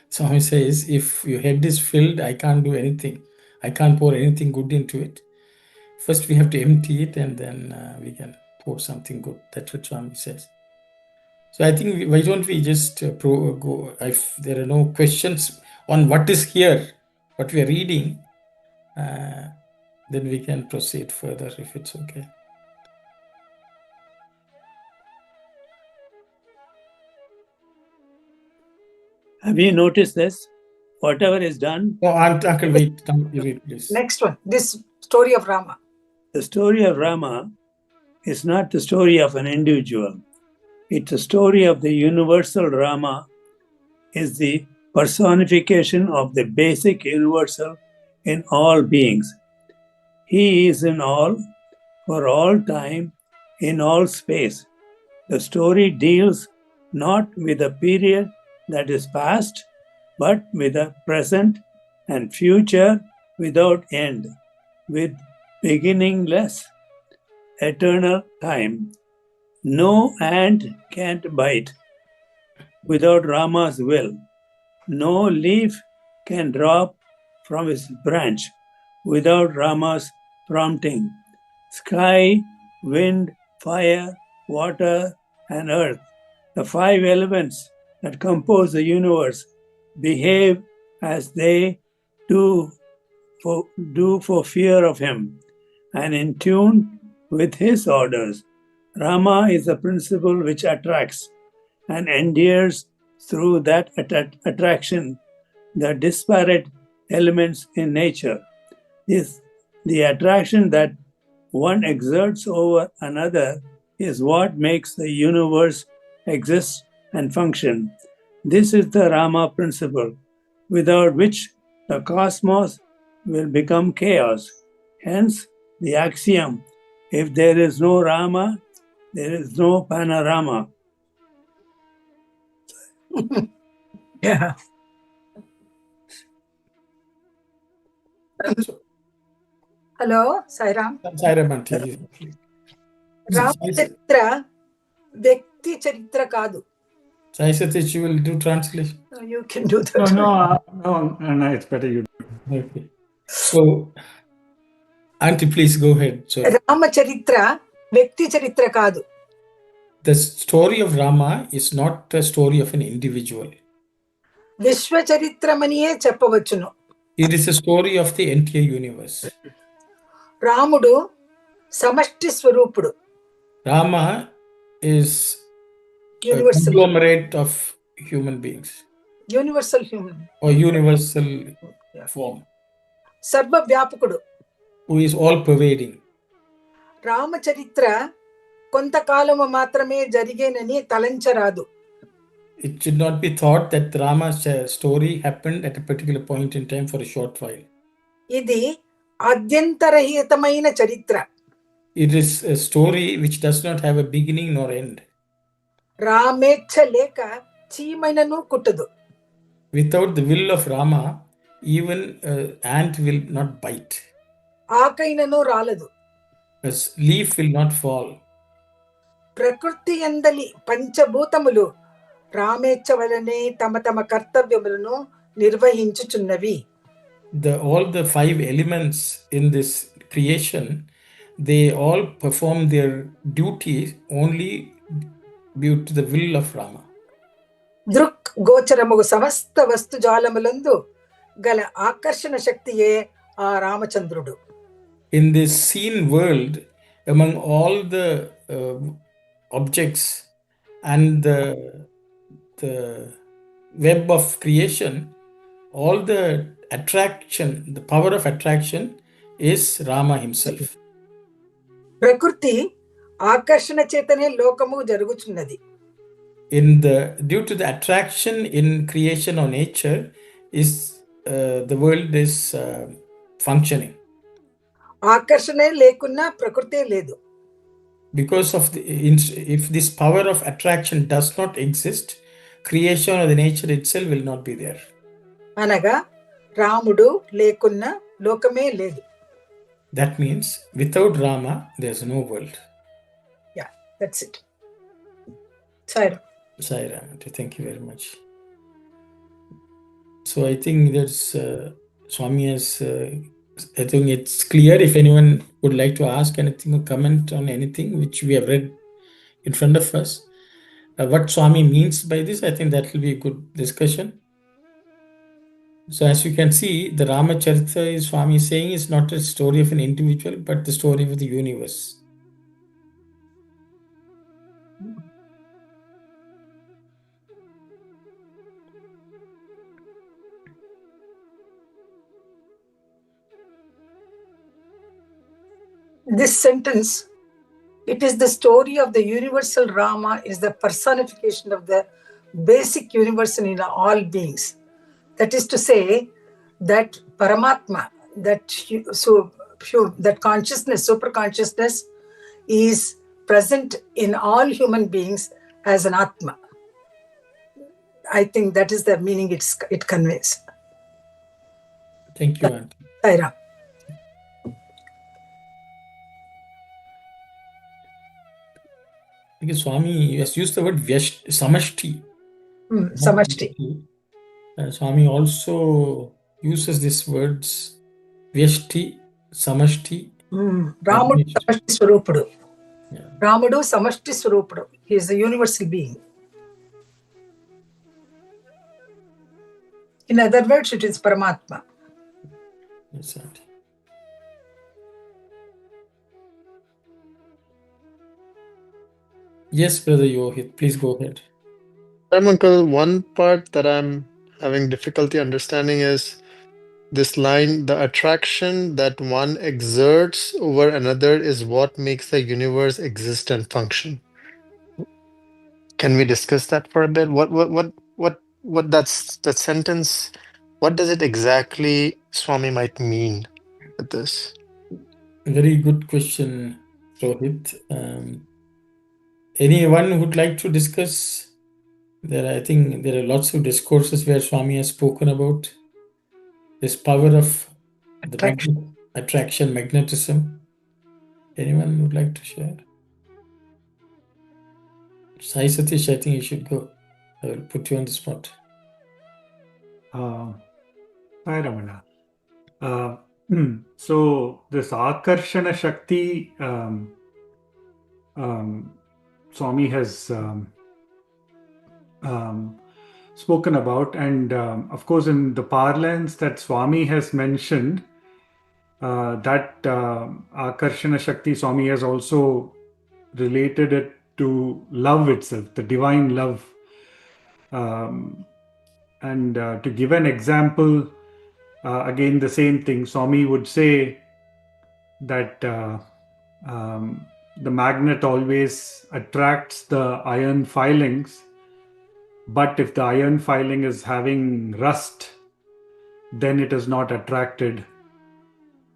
Swami says, if your head is filled, I can't do anything. I can't pour anything good into it. First, we have to empty it, and then we can pour something good. That's what Swami says. So I think, why don't we just go, if there are no questions on what is here, what we are reading, then we can proceed further if it's okay. Have you noticed this? Whatever is done. Oh, Uncle, wait. Come, you read, please. Next one. This story of Rama. The story of Rama is not the story of an individual. It's a story of the universal. Rama is the personification of the basic universal in all beings. He is in all, for all time, in all space. The story deals not with a period that is past, but with a present and future without end, with beginningless, eternal time. No ant can't bite without Rama's will. No leaf can drop from his branch without Rama's prompting. Sky, wind, fire, water, and earth, the five elements that compose the universe, behave as they do for fear of him and in tune with his orders. Rama is a principle which attracts and endears through that attraction the disparate elements in nature. The attraction that one exerts over another is what makes the universe exist and function. This is the Rama principle, without which the cosmos will become chaos. Hence, the axiom, if there is no Rama, there is no panorama. Yeah. Hello Sairam. Sai Ram aunty. రామచరిత్ర వ్యక్తి చరిత్ర కాదు. Sai Satish, you will do translation. You can do that. No, it's better you do. Okay. So, auntie, please go ahead. So, రామచరిత్ర వ్యక్తి చరిత్ర కాదు. the story of Rama is not a story of an individual. విశ్వ చరిత్రమనియే చెప్పవచ్చును. It is a story of the entire universe. రాముడు సమష్టి స్వరూపుడు. Rama is a Universal. conglomerate of human beings universal human. or universal form సర్వవ్యాపకుడు. who is all pervading. రామచరిత్ర కొంతకాలము మాత్రమే జరిగేనని తలంచరాదు. It should not be thought that Rama's story happened at a particular point in time for a short while. ఇది అద్యంతరహితమైన చరిత్ర. It is a story which does not have a beginning nor end. రామేచ్ఛ లేక చీమైనను కుట్టదు. Without the will of Rama, even an ant will not bite. ఆకైనను రాలదు. A leaf will not fall. ప్రకృతి యందలి పంచభూతములు రామేచ్ఛ వలనే తమ తమ కర్తవ్యములను నిర్వహించుచున్నవి. All the 5 elements in this creation, they all perform their duties only due to the will of Rama. దృక్ గోచరముగు సమస్త వస్తుజాలములందు గల ఆకర్షణ శక్తియే ఆ రామచంద్రుడు. In this seen world, among all the objects and the web of creation, all the attraction, the power of attraction is Rama himself. ప్రకృతి ఆకర్షణ చేతనే లోకము జరుగుచున్నది. Due to the attraction in creation or nature, is the world is functioning. ఆకర్షణే లేకున్నా ప్రకృతే లేదు. Because of if this power of attraction does not exist, creation or the nature itself will not be there. అనగా రాముడు లేకున్నా లోకమే లేదు. That means without Rama, there's no world. Yeah, that's it. Sai Ram. Sai Ram, thank you very much. So I think there's Swami has. I think it's clear. If anyone would like to ask anything or comment on anything which we have read in front of us, what Swami means by this, I think that will be a good discussion. So as you can see, the Ramacharita is Swami saying is not a story of an individual, but the story of the universe. This sentence, it is the story of the universal Rama, is the personification of the basic universal in all beings. That is to say, that Paramatma, that consciousness, super consciousness, is present in all human beings as an Atma. I think that is the meaning it conveys. Thank you, Auntie. Sai Ram. Because Swami has used the word samashti. Samashti. Swami also uses these words vyashti, samashti. Ramudu samashti swarupudu. Ramudu samashti swarupudu. He is a universal being. In other words, it is Paramatma. Yes, Auntie. Yes, Brother Yohit, please go ahead. Uncle, one part that I'm having difficulty understanding is this line: the attraction that one exerts over another is what makes the universe exist and function. Can we discuss that for a bit? What that's that sentence, what does it exactly Swami might mean with this? Very good question, Rohit. Anyone who would like to discuss? I think there are lots of discourses where Swami has spoken about this power of Attraction, magnetism. Anyone would like to share? Sai Satish, I think you should go. I will put you on the spot. Sai Ramana. So this Akarshana Shakti, Swami has spoken about, and of course in the parlance that Swami has mentioned, that Akarshana Shakti, Swami has also related it to love itself, the divine love. And to give an example, again the same thing, Swami would say that the magnet always attracts the iron filings, but if the iron filing is having rust, then it is not attracted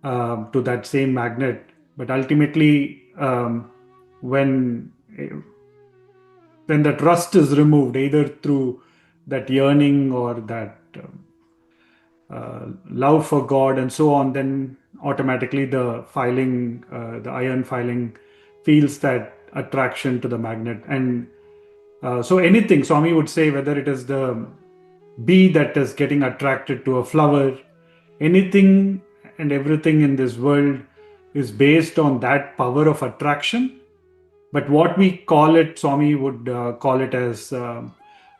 to that same magnet. But ultimately, when that rust is removed, either through that yearning or that love for God and so on, then automatically the filing, the iron filing, feels that attraction to the magnet. And so anything, Swami would say, whether it is the bee that is getting attracted to a flower, anything and everything in this world is based on that power of attraction. But what we call it, Swami would call it as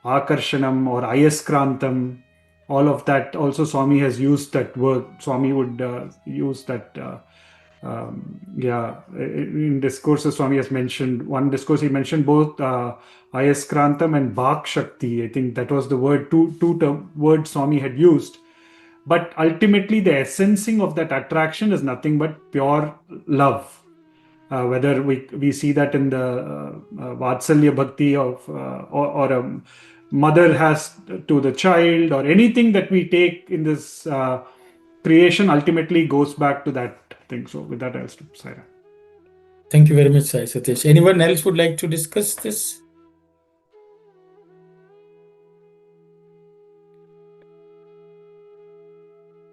Akarshanam or Ayaskrantam. All of that also Swami has used that word. Swami would use that. In discourses, Swami has mentioned, one discourse he mentioned both Ayaskrantam and Bhak Shakti. I think that was the word, two words Swami had used. But ultimately, the essencing of that attraction is nothing but pure love. Whether we see that in the Vatsalya Bhakti of or a mother has to the child, or anything that we take in this creation ultimately goes back to that thing. So with that, I'll stop. Sai Ram. Thank you very much, Sai Satish. Anyone else would like to discuss this?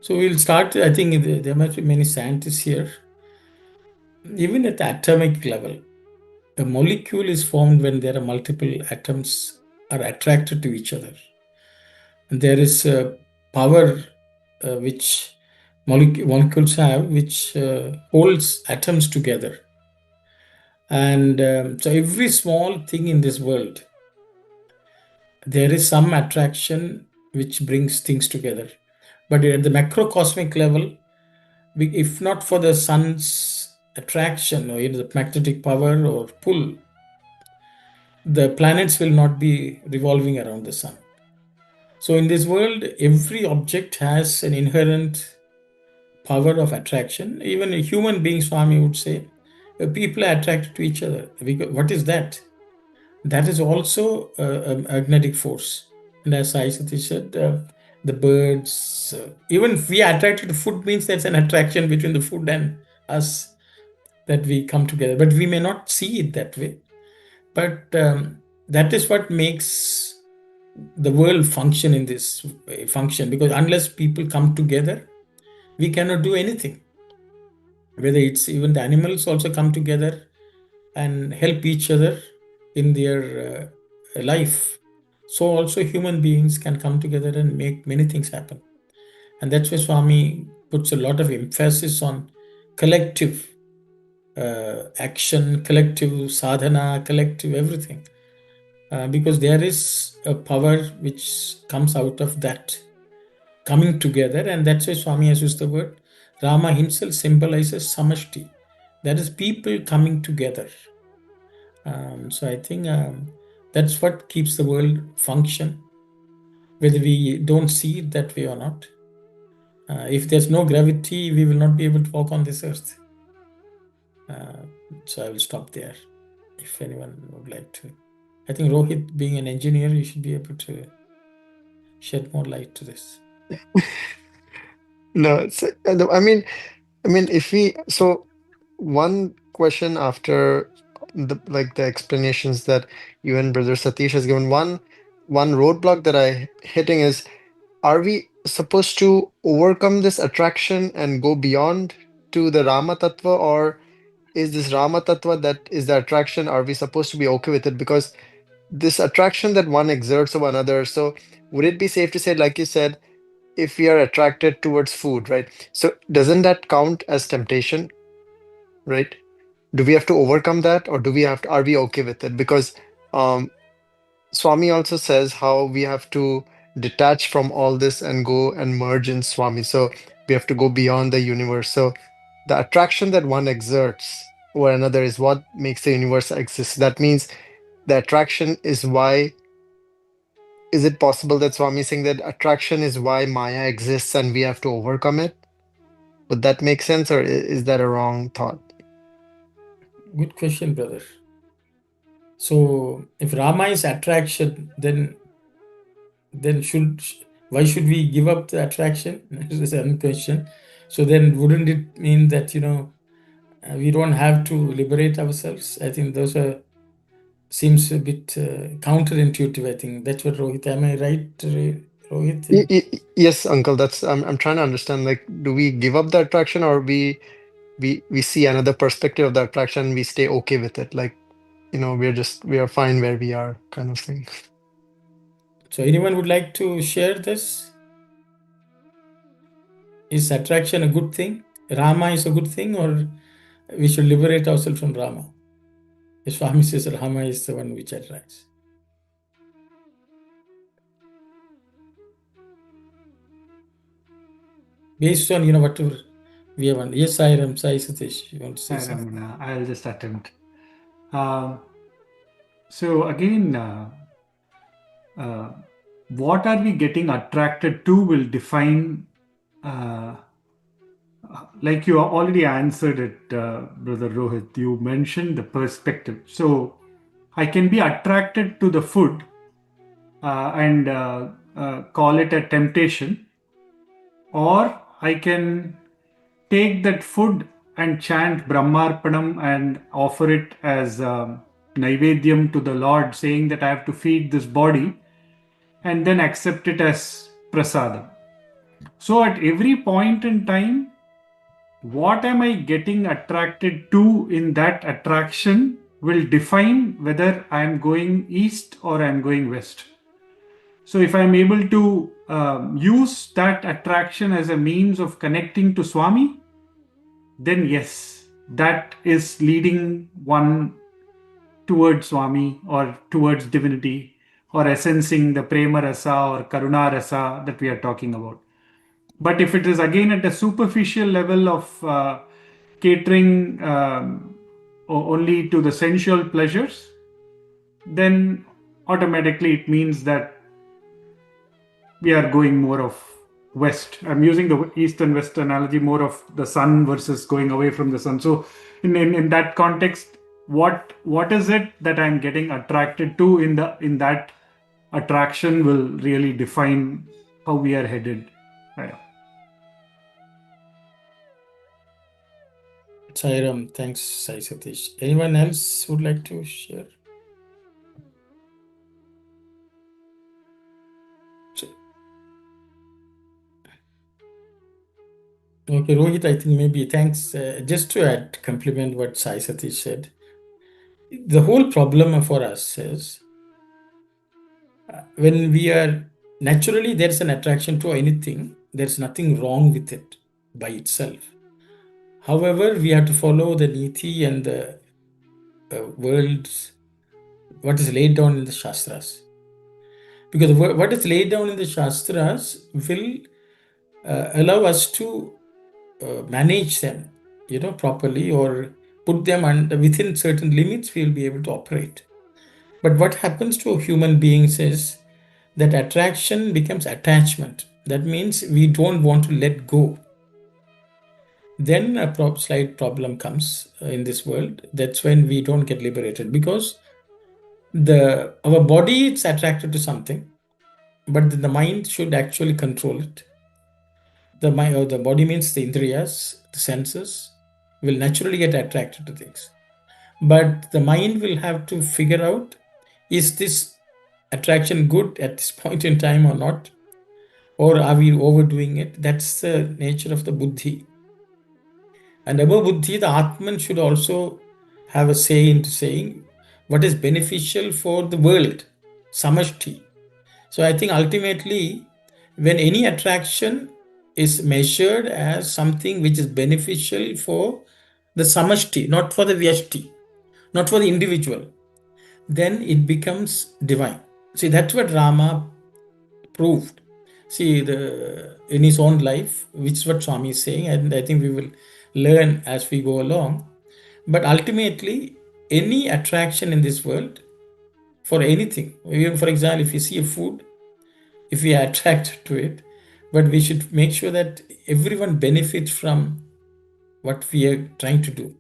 So we'll start. I think there must be many scientists here. Even at the atomic level, a molecule is formed when there are multiple atoms are attracted to each other. And there is a power which molecules have, which holds atoms together. And so every small thing in this world, there is some attraction which brings things together. But at the macrocosmic level, if not for the sun's attraction or the magnetic power or pull, the planets will not be revolving around the sun. So in this world, every object has an inherent power of attraction. Even a human being, Swami would say, people are attracted to each other. What is that? That is also a magnetic force. And as Sai Satish said, the birds, even if we are attracted to food, means there's an attraction between the food and us, that we come together. But we may not see it that way. But that is what makes the world function in this function, because unless people come together, we cannot do anything. Whether it's even the animals also come together and help each other in their life. So also human beings can come together and make many things happen. And that's why Swami puts a lot of emphasis on collective action, collective sadhana, collective everything. Because there is a power which comes out of that coming together, and that's why Swami has used the word. Rama himself symbolizes samashti, that is people coming together. So I think that's what keeps the world function, whether we don't see it that way or not. If there's no gravity, we will not be able to walk on this earth. So I will stop there. If anyone would like to. I think Rohit, being an engineer, you should be able to shed more light to this. No, I mean, if we, so one question after the explanations that you and Brother Satish has given, one roadblock that I hitting is, are we, supposed to overcome this attraction and go beyond to the Rama Tattva, or is this Rama Tattva that is the attraction? Are we supposed to be okay with it? Because this attraction that one exerts of another, so would it be safe to say, like you said, if we are attracted towards food, right? So doesn't that count as temptation, right? Do we have to overcome that, or do we have to, are we okay with it? Because Swami also says how we have to detach from all this and go and merge in Swami. So we have to go beyond the universe. So the attraction that one exerts over another is what makes the universe exist. That means the attraction is why. Is it possible that Swami is saying that attraction is why Maya exists and we have to overcome it? Would that make sense, or is that a wrong thought? Good question, brother. So if Rama is attraction, then why should we give up the attraction? This is one question. So then wouldn't it mean that we don't have to liberate ourselves? I think those are seems a bit counterintuitive. I think that's what Rohit. Am I right, Rohit? Yes, uncle. That's I'm trying to understand. Like, do we give up the attraction, or we see another perspective of the attraction? We stay okay with it. Like, we are fine where we are, kind of thing. So anyone would like to share this? Is attraction a good thing? Rama is a good thing, or we should liberate ourselves from Rama? Swami says Rama is the one which attracts. Based on whatever we have. Yes, Sai Ram, Sai Satish, you want to say Sai something? Ram, I'll just attempt. So again, what are we getting attracted to will define, like you already answered it, Brother Rohit. You mentioned the perspective. So I can be attracted to the food and call it a temptation, or I can take that food and chant Brahmarpanam and offer it as Naivedyam to the Lord, saying that I have to feed this body, and then accept it as prasadam. So at every point in time, what am I getting attracted to in that attraction will define whether I am going east or I am going west. So if I am able to use that attraction as a means of connecting to Swami, then yes, that is leading one towards Swami or towards divinity, or essencing the Prema Rasa or Karuna Rasa that we are talking about. But if it is again at a superficial level of catering only to the sensual pleasures, then automatically it means that we are going more of west. I'm using the east and west analogy, more of the sun versus going away from the sun. So in that context, what is it that I'm getting attracted to in that attraction will really define how we are headed. Sai Ram, thanks, Sai Satish. Anyone else would like to share? Okay, Rohit, I think maybe thanks. Just to compliment what Sai Satish said, the whole problem for us is when we are naturally, there's an attraction to anything, there's nothing wrong with it by itself. However, we have to follow the niti and the world's what is laid down in the Shastras. Because what is laid down in the Shastras will allow us to manage them, properly, or put them within certain limits. We'll be able to operate. But what happens to human beings is that attraction becomes attachment. That means we don't want to let go. Then a slight problem comes in this world. That's when we don't get liberated, because our body is attracted to something, but the mind should actually control it. The body means the indriyas, the senses, will naturally get attracted to things. But the mind will have to figure out, is this attraction good at this point in time or not? Or are we overdoing it? That's the nature of the buddhi. And above buddhi, the Atman should also have a say into saying what is beneficial for the world, samashti. So I think ultimately, when any attraction is measured as something which is beneficial for the samashti, not for the vyashti, not for the individual, then it becomes divine. See, that's what Rama proved. See, in his own life, which is what Swami is saying, and I think we will learn as we go along. But ultimately, any attraction in this world for anything, even for example, if you see a food, if we are attracted to it, but we should make sure that everyone benefits from what we are trying to do,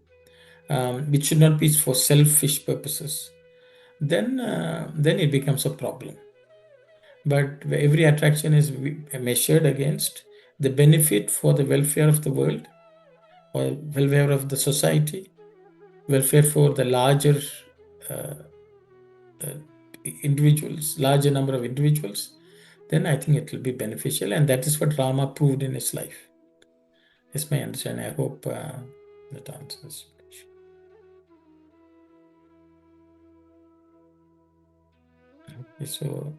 which should not be for selfish purposes. Then it becomes a problem. But every attraction is measured against the benefit for the welfare of the world, or welfare of the society, welfare for the larger individuals, larger number of individuals, then I think it will be beneficial. And that is what Rama proved in his life. That's my understanding. I hope that answers. Okay, so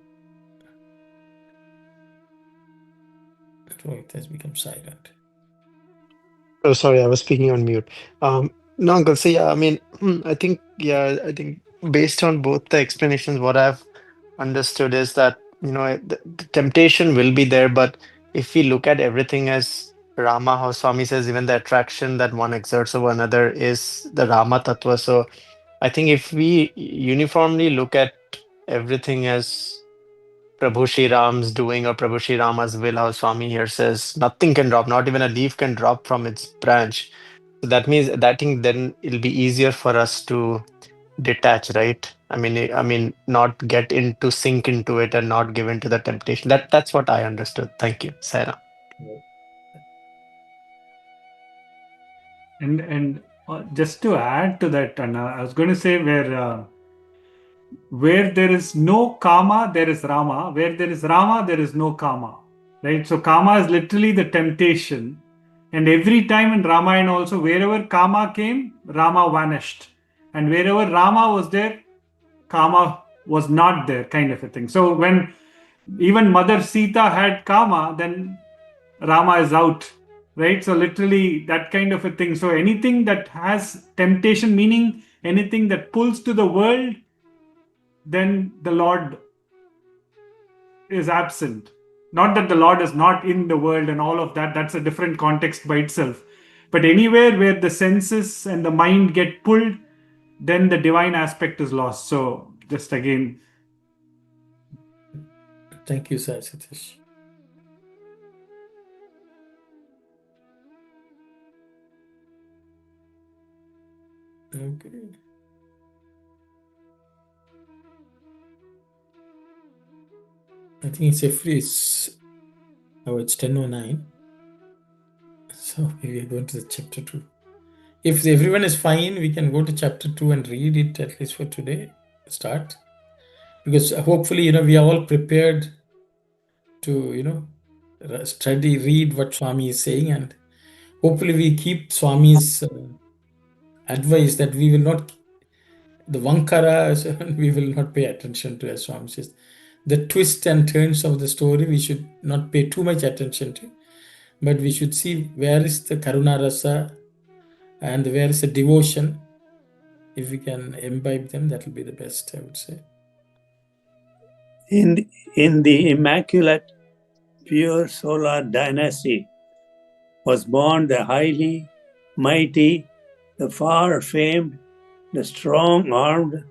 Rohit has become silent. Oh, sorry, I was speaking on mute. No, Uncle, so yeah, I mean, I think based on both the explanations, what I've understood is that, the temptation will be there, but if we look at everything as Rama, how Swami says, even the attraction that one exerts over another is the Rama Tattva. So I think if we uniformly look at everything as Prabhu Shri Ram's doing or Prabhu Shri Rama's will, how Swami here says, nothing can drop, not even a leaf can drop from its branch. So that means that I think then it'll be easier for us to detach, right? I mean, not get into sink into it and not give in to the temptation. That's what I understood. Thank you, Sarah. And just to add to that, and I was going to say where there is no karma, there is Rama. Where there is Rama, there is no karma. Right? So karma is literally the temptation. And every time in Ramayana also, wherever karma came, Rama vanished. And wherever Rama was there, karma was not there, kind of a thing. So when even Mother Sita had karma, then Rama is out. Right? So literally that kind of a thing. So anything that has temptation, meaning anything that pulls to the world, then the Lord is absent. Not that the Lord is not in the world and all of that, that's a different context by itself. But anywhere where the senses and the mind get pulled, then the divine aspect is lost. So, just again. Thank you, Sir Satish. Okay. I think it's it's 10:09. So we are going to the chapter 2. If everyone is fine, we can go to chapter 2 and read it at least for today. Start. Because hopefully, we are all prepared to, study, read what Swami is saying, and hopefully we keep Swami's advice that we will not, the Vankara, we will not pay attention to, as Swami says. The twists and turns of the story, we should not pay too much attention to, but we should see where is the Karuna Rasa and where is the devotion. If we can imbibe them, that will be the best, I would say. In the immaculate, pure solar dynasty was born the highly mighty, the far famed, the strong armed,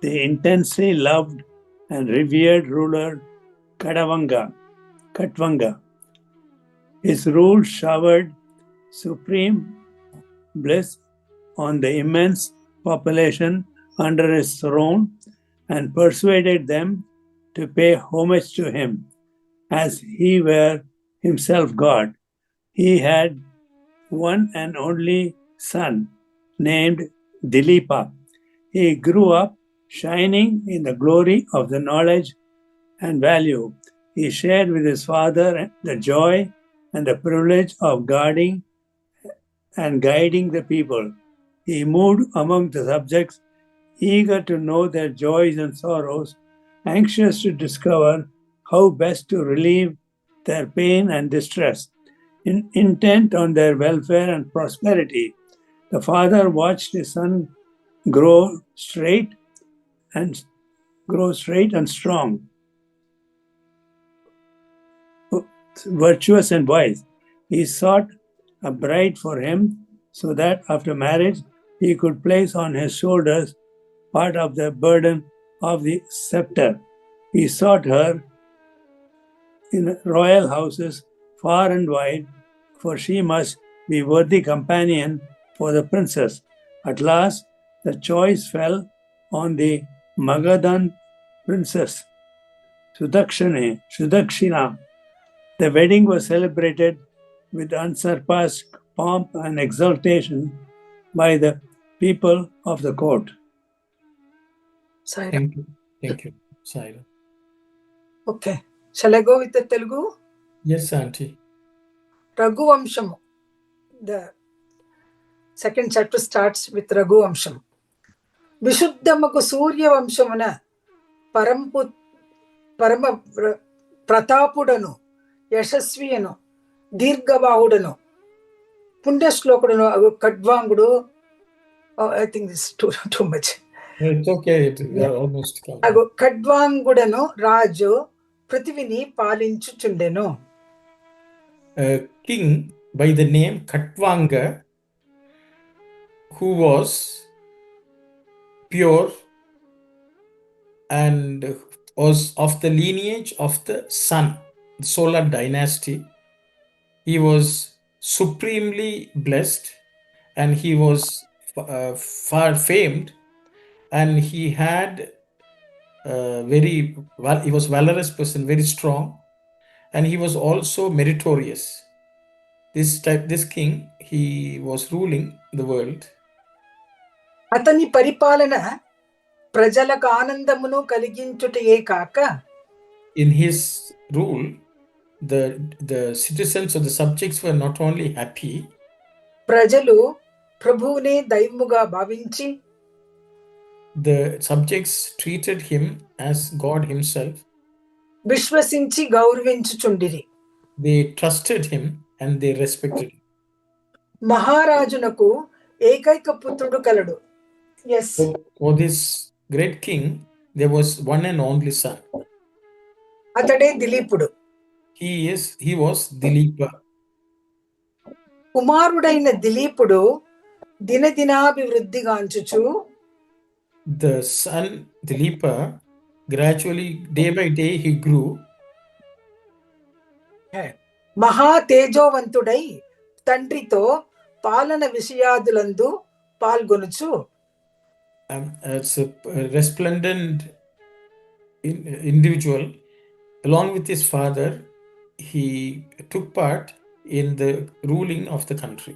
the intensely loved and revered ruler Katvanga. His rule showered supreme bliss on the immense population under his throne and persuaded them to pay homage to him as he were himself God. He had one and only son named Dilipa. He grew up shining in the glory of the knowledge and value he shared with his father the joy and the privilege of guarding and guiding the people. He moved among the subjects, eager to know their joys and sorrows, anxious to discover how best to relieve their pain and distress. Intent on their welfare and prosperity, the father watched his son grow straight and strong, virtuous and wise. He sought a bride for him so that after marriage he could place on his shoulders part of the burden of the scepter. He sought her in royal houses far and wide, for she must be worthy companion for the princess. At last, the choice fell on the Magadhan princess, Sudakshina. The wedding was celebrated with unsurpassed pomp and exultation by the people of the court. Sai Ram. Thank you. Thank you, Sai Ram. Okay. Shall I go with the Telugu? Yes, Auntie. Raghuvamsham. The second chapter starts with Raghuvamsham. Vishuddhamaku Surya Vamshamuna Parama Pratapudanu Yashasviyanu Dirgabahudanu Pundaslokudanu Kadvangudu. I think this is too much. It's okay. We are almost come. Kadvangudanu Raju Prithivini Palinchuchundenu. A king by the name Katvanga, who was pure and was of the lineage of the sun, the solar dynasty. He was supremely blessed and he was far famed, and he had he was valorous person, very strong, and he was also meritorious. This king, he was ruling the world. Atani paripalana prajalaka anandamunu kaliginchutaye kaka. In his rule, the citizens or the subjects were not only happy. Prajalu Prabhune Daimuga Bhavinchi. The subjects treated him as God himself. Vishwasinchi Gauravinchuchundiri. They trusted him and they respected him. Maharajunaku Ekaika Putrudu Kaladu. Yes. For this great king, there was one and only son. Atade Dilipudu. He was Dilipa. Kumarudaina Dilipudu Dinadinabhivruddhiganchuchu. The son Dilipa, gradually, day by day, he grew. Maha Tejovantudai Tandrito Palana Vishayadulandu Palgonuchu. As a resplendent individual, along with his father, he took part in the ruling of the country.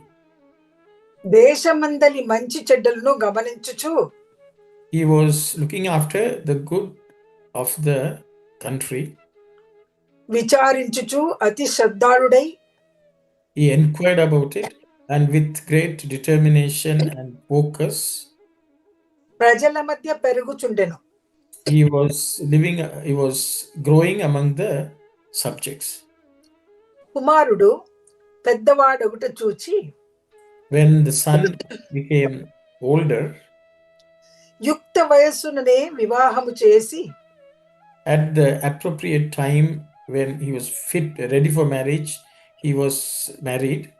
Deshamandali Manchi Cheddalnu Gamaninchuchu. He was looking after the good of the country. Vicharinchuchu Ati Shraddhaludai. He inquired about it, and with great determination and focus, Prajalamadhya Peruguchundenu. he was growing among the subjects. Kumarudu Peddavadoguta Chuchi. When the son became older, Yukta Vayasunane Vivahamu Chesi. at the appropriate time, when he was fit, ready for marriage, he was married.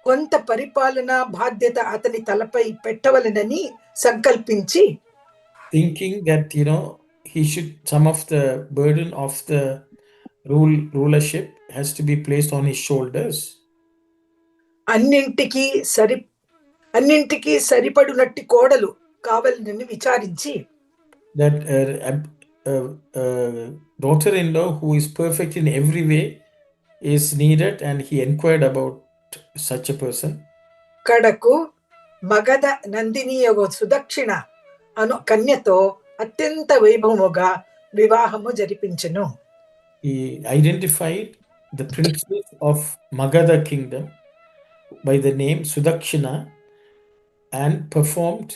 Konta Paripalana Bhadyata Atani Talapai Pettavalinani Sankalpinchi. Thinking that, he should, some of the burden of the rulership has to be placed on his shoulders. Annintiki Saripadunatti Kodalu Kavalini Vicharinchi. That daughter-in-law who is perfect in every way is needed, and he inquired about such a person. Kadaku Magada Nandini Yogo Sudakshina Anu Kanyato Attenta Vaibhamuga వివాహము జరిపించెను. He identified the princess of Magadha kingdom by the name Sudakshina and performed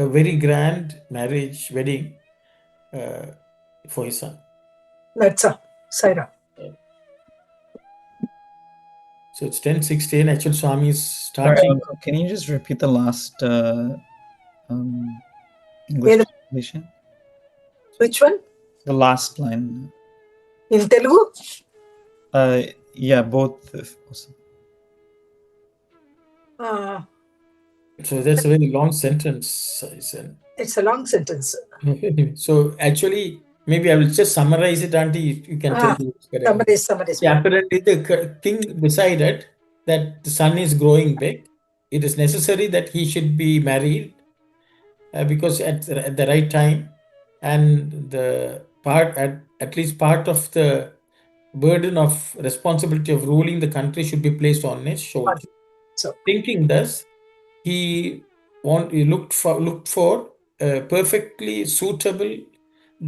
a very grand marriage wedding for his son. That's all. Sai Ram. So it's 10:16. Actually, Swami is starting. Can you just repeat the last English translation? Which one? The last line. In Telugu? Yeah, both if possible. So that's a very long sentence. It's a long sentence. So actually, maybe I will just summarize it, Auntie. You can tell me. Summarize. Yeah, apparently, the king decided that the son is growing big. It is necessary that he should be married because at the right time, and the part at least part of the burden of responsibility of ruling the country should be placed on his shoulders. So thinking thus, he looked for a perfectly suitable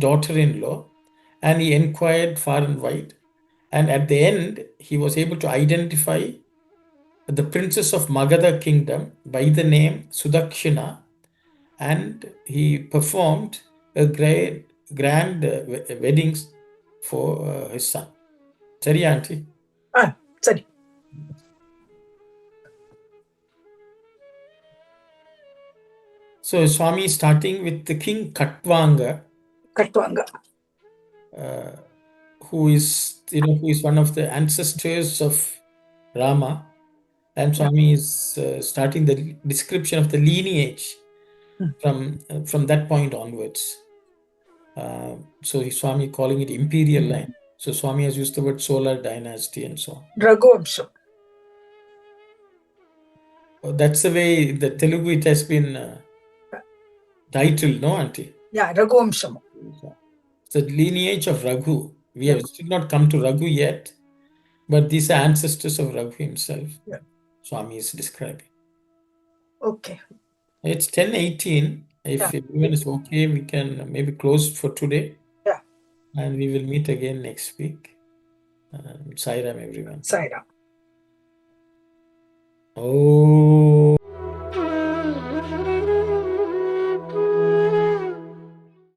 daughter-in-law, and he inquired far and wide, and at the end he was able to identify the princess of Magadha kingdom by the name Sudakshina, and he performed a grand weddings for his son. Sari, Auntie? Sari. So Swami is starting with the king Katvanga, who is one of the ancestors of Rama, and Swami is starting the description of the lineage from that point onwards. So Swami calling it imperial line. So Swami has used the word solar dynasty and so on. Raghuvamsham. That's the way the Telugu it has been titled, no, Auntie? Yeah, Raghuvamsham. The lineage of Raghu. We have still not come to Raghu yet, but these are ancestors of Raghu himself. Yeah. Swami is describing. Okay. It's 10:18. If everyone is okay, we can maybe close for today. Yeah. And we will meet again next week. Sai Ram, everyone. Sai Ram. Oh.